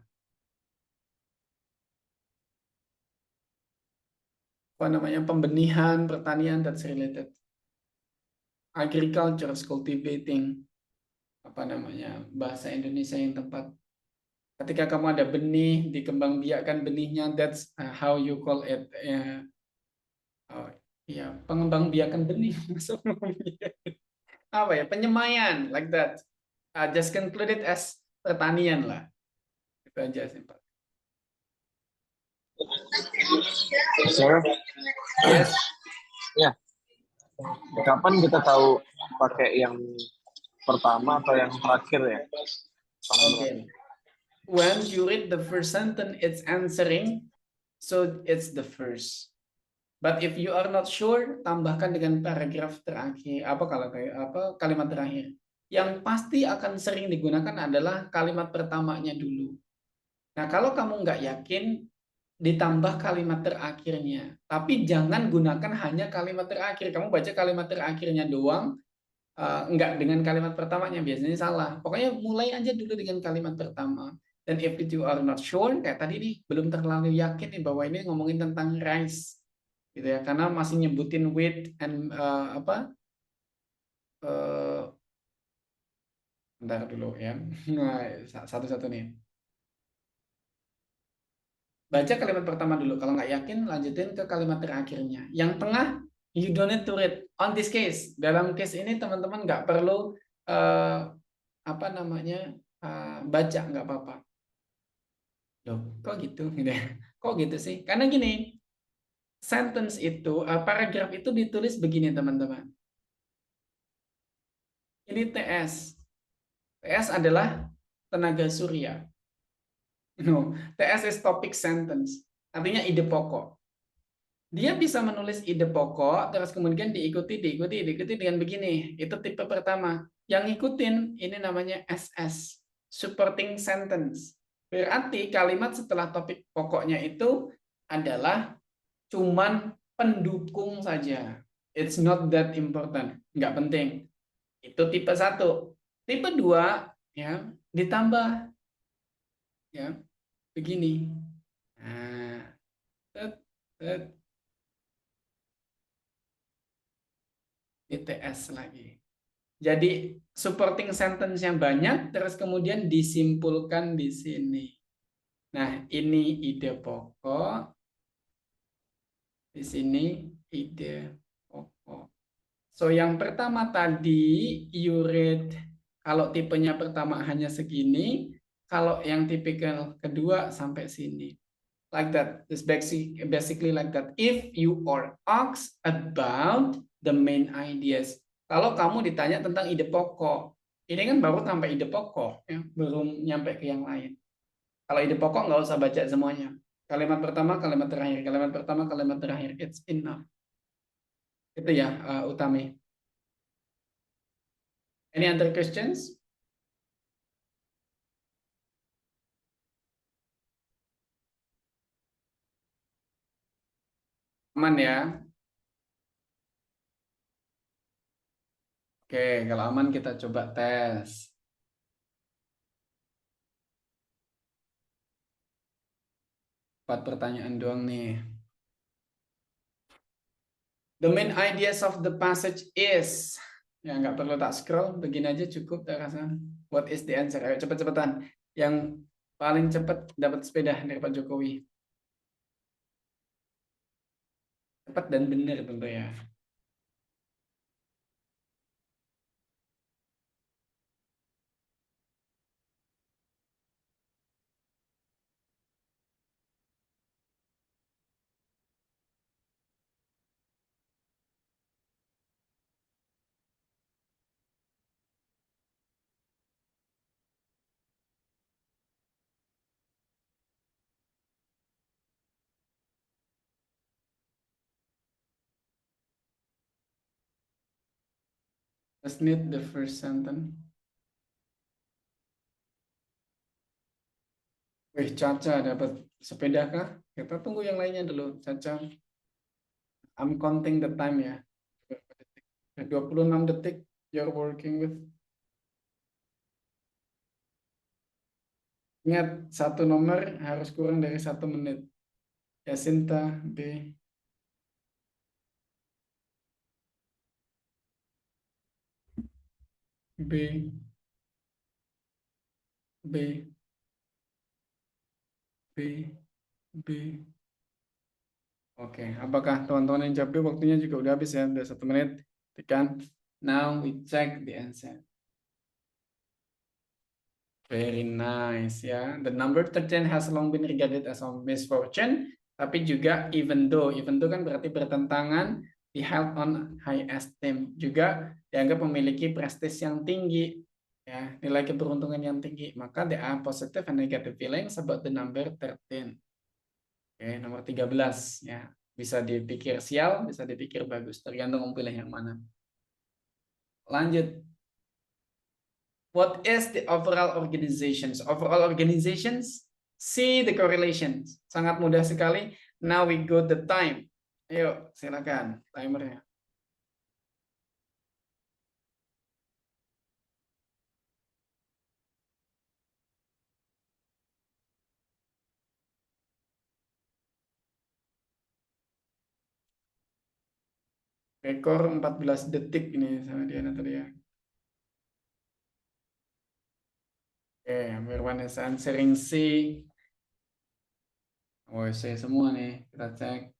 apa namanya, pembenihan, pertanian, that's related. Agriculture, cultivating, apa namanya, bahasa Indonesia yang tepat. Ketika kamu ada benih, dikembangbiakkan benihnya, that's how you call it. Ya, pengembangbiakan benih. Apa ya, penyemaian, like that. Just conclude it as pertanian lah. Itu aja sih, Pak. Sir, Yes. ya. Kapan kita tahu pakai yang pertama atau yang terakhir ya? Okay. When you read the first sentence, it's answering, so it's the first. But if you are not sure, tambahkan dengan paragraf terakhir. Kalimat terakhir. Yang pasti akan sering digunakan adalah kalimat pertamanya dulu. Nah, kalau kamu nggak yakin, ditambah kalimat terakhirnya. Tapi jangan gunakan hanya kalimat terakhir. Kamu baca kalimat terakhirnya doang, nggak dengan kalimat pertamanya, biasanya salah. Pokoknya mulai aja dulu dengan kalimat pertama. Dan if you are not sure, kayak tadi nih, belum terlalu yakin nih bahwa ini ngomongin tentang rice, gitu ya, karena masih nyebutin wheat and bentar dulu ya, satu-satu nih. Baca kalimat pertama dulu, kalau nggak yakin lanjutin ke kalimat terakhirnya. Yang tengah, you don't need to read. On this case, dalam case ini teman-teman nggak perlu baca, nggak apa-apa. Loh, kok gitu? Kok gitu sih? Karena gini, sentence itu, paragraf itu ditulis begini teman-teman. Ini TS. TS adalah tenaga surya. No, TS is topic sentence. Artinya ide pokok. Dia bisa menulis ide pokok, terus kemudian diikuti dengan begini. Itu tipe pertama. Yang ngikutin, ini namanya SS. Supporting sentence. Berarti kalimat setelah topik pokoknya itu adalah cuman pendukung saja. It's not that important. Nggak penting. Itu tipe 1. Tipe 2, ya, ditambah. Ya, begini. Nah, ITS lagi. Jadi supporting sentence yang banyak, terus kemudian disimpulkan di sini. Nah, ini ide pokok. Di sini ide pokok. So, yang pertama tadi, you read, kalau tipenya pertama hanya segini, kalau yang tipikal kedua sampai sini. Like that. It's basically like that. If you are asked about the main ideas. Kalau kamu ditanya tentang ide pokok, ini kan baru sampai ide pokok, ya, belum nyampe ke yang lain. Kalau ide pokok nggak usah baca semuanya. Kalimat pertama, kalimat terakhir. Kalimat pertama, kalimat terakhir. It's enough. Itu ya, Utami. Any other questions? Aman ya? Oke, kalau aman kita coba tes. Empat pertanyaan doang nih. The main ideas of the passage is, ya nggak perlu tak scroll, begini aja cukup tak rasa. What is the answer? Ayo cepet-cepetan. Yang paling cepat dapat sepeda dari Pak Jokowi. Cepat dan benar tentu ya. Just need the first sentence. Wih, Caca dapat sepeda kah? Kita tunggu yang lainnya dulu, Caca. I'm counting the time ya. 26 detik you're working with. Ingat, satu nomor harus kurang dari 1 menit. Yasinta B. B, B, B, B. Oke, apakah teman-teman yang jawab B? Waktunya juga udah habis ya, udah 1 menit. Tekan. Now we check the answer. Very nice ya. The number 13 has long been regarded as a misfortune, tapi juga even though kan berarti bertentangan, be held on high esteem, juga dianggap memiliki prestis yang tinggi, ya, nilai keberuntungan yang tinggi. Maka there are positive and negative feelings about the number 13. Oke, nomor 13 ya. Bisa dipikir sial, bisa dipikir bagus, tergantung memilih yang mana. Lanjut. What is the overall organizations? Overall organizations, see the correlations. Sangat mudah sekali. Now we go the time. Ayo, silakan timernya. Rekor 14 detik ini sama Diana tadi ya. Oke, Mirwan is answering C. Oh, C semua nih. Kita cek.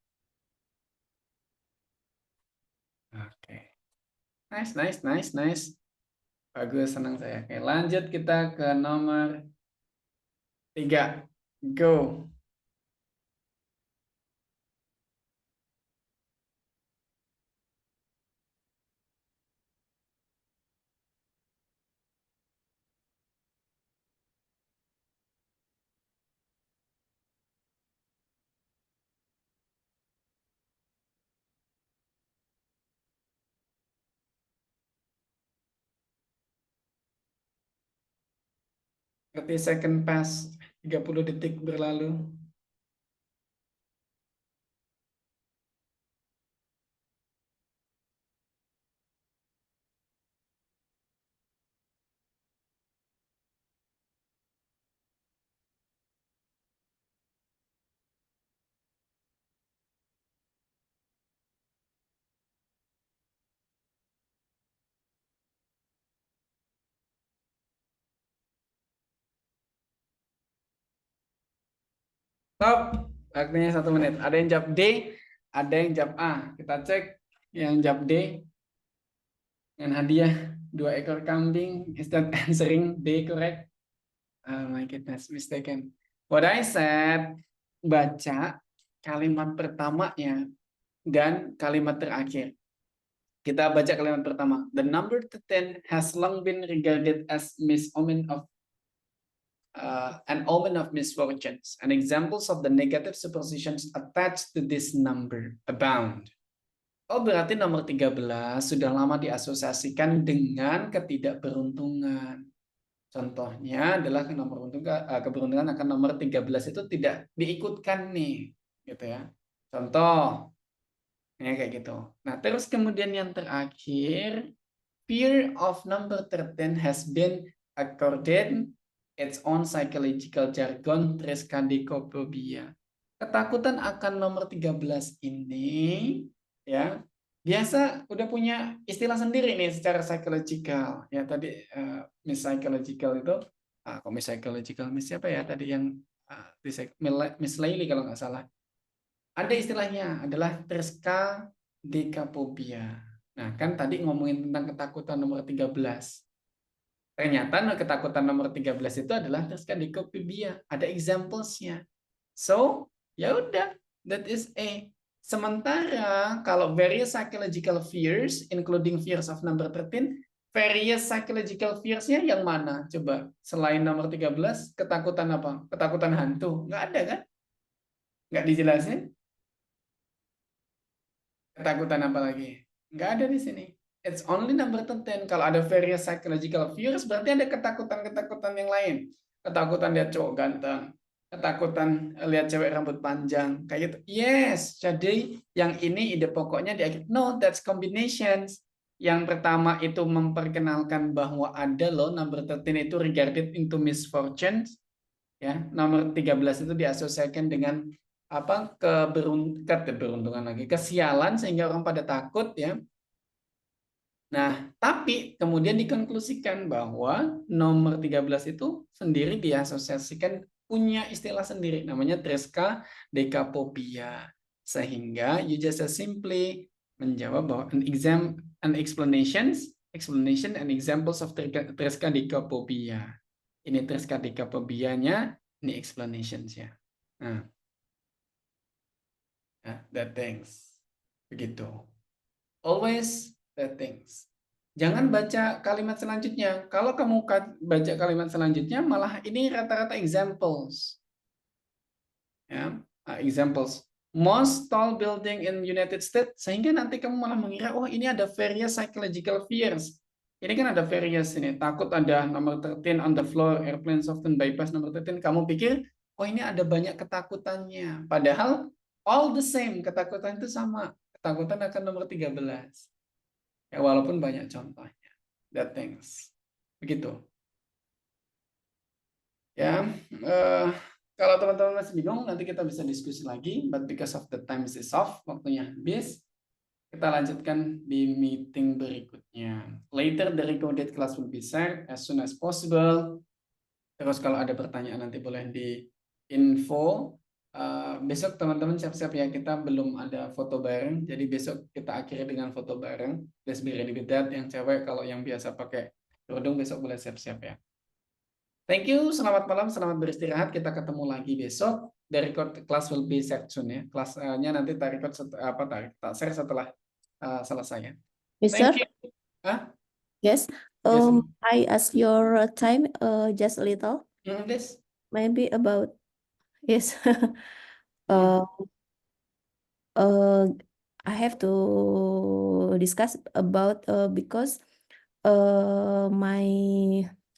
Oke. Nice. Bagus, senang saya. Oke, lanjut kita ke nomor 3. Go. Berarti second pass, 30 detik berlalu. Stop. Waktunya 1 menit. Ada yang jawab D, ada yang jawab A. Kita cek yang jawab D. Dengan hadiah 2 ekor kambing. Is that answering D correct? Oh my goodness, mistaken. What I said, baca kalimat pertamanya dan kalimat terakhir. Kita baca kalimat pertama. The number 10 has long been regarded as an omen of misfortunes, and examples of the negative superstitions attached to this number abound. Oh, berarti nomor 13 sudah lama diasosiasikan dengan ketidakberuntungan. Contohnya adalah keberuntungan akan nomor 13 itu tidak diikutkan nih, gitu ya. Contoh, ya kayak gitu. Nah, terus kemudian yang terakhir, fear of number 13 has been accorded its own psychological jargon, triskaidekaphobia. Ketakutan akan nomor 13 ini ya biasa udah punya istilah sendiri nih secara psychological. Ya tadi Miss Psychological itu Miss Psychological Miss siapa ya tadi yang Miss Laili kalau nggak salah. Ada istilahnya adalah triskaidekaphobia. Nah, kan tadi ngomongin tentang ketakutan nomor 13. Ternyata ketakutan nomor 13 itu adalah triskaidekaphobia. Ada examplesnya. So, ya udah, that is A. Sementara kalau various psychological fears, including fears of number 13, various psychological fears-nya yang mana? Coba, selain nomor 13, ketakutan apa? Ketakutan hantu? Nggak ada kan? Nggak dijelasin? Ketakutan apa lagi? Nggak ada di sini. It's only number 10. Kalau ada various psychological fears, berarti ada ketakutan-ketakutan yang lain. Ketakutan lihat cowok ganteng. Ketakutan lihat cewek rambut panjang. Kayak gitu. Yes. Jadi yang ini ide pokoknya di akhir. No, that's combinations. Yang pertama itu memperkenalkan bahwa ada loh number 13 itu regarded into misfortunes. Ya, nomor 13 itu diasosiasikan dengan apa keberuntungan lagi, kesialan sehingga orang pada takut ya. Nah, tapi kemudian dikonklusikan bahwa nomor 13 itu sendiri diasosiasikan punya istilah sendiri namanya treska decapopia. Sehingga you just simply menjawab bahwa an explanation and examples of treska decapopia. Ini treska decapopianya, ini explanations-nya. Nah, that things. Begitu. Always that things. Jangan baca kalimat selanjutnya. Kalau kamu baca kalimat selanjutnya, malah ini rata-rata examples. Ya, examples. Most tall building in United States, sehingga nanti kamu malah mengira, oh ini ada various psychological fears. Ini kan ada various ini, takut ada nomor 13 on the floor, airplanes often bypass nomor 13. Kamu pikir, oh ini ada banyak ketakutannya. Padahal all the same, ketakutan itu sama. Ketakutan akan nomor 13. Ya, walaupun banyak contohnya. That things. Begitu. Ya, kalau teman-teman masih bingung, nanti kita bisa diskusi lagi. But because of the time is off, waktunya habis. Kita lanjutkan di meeting berikutnya. Later, the recorded class will be shared as soon as possible. Terus kalau ada pertanyaan nanti boleh di info. Besok teman-teman siap-siap ya, kita belum ada foto bareng. Jadi besok kita akhiri dengan foto bareng. Please be ready with that. Yang cewek kalau yang biasa pakai kerudung besok boleh siap-siap ya. Thank you, selamat malam, selamat beristirahat. Kita ketemu lagi besok. The record class will be set soon ya. Kelasnya nanti tak share setelah selesai ya. Yes, sir. Thank you. Yes. Yes. I ask your time just a little. This. Maybe about yes. I have to discuss about because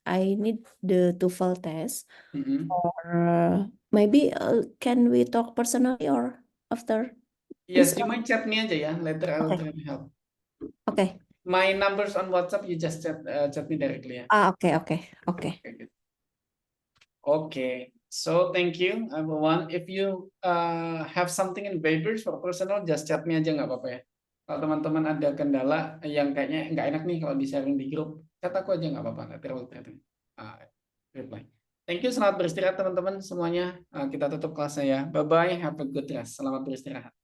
I need the TOEFL test or maybe can we talk personally or after? Yes, you might chat me aja ya. Later I will try to help. Okay. My numbers on WhatsApp you just chat me directly ya. Okay. Okay. So thank you everyone. If you have something in papers for personal, just chat me aja nggak apa-apa ya. Kalau teman-teman ada kendala yang kayaknya nggak enak nih kalau di sharing di grup, chat aku aja nggak apa-apa. Nanti aku reply. Thank you, selamat beristirahat teman-teman semuanya. Kita tutup kelasnya ya. Bye bye, have a good rest. Selamat beristirahat.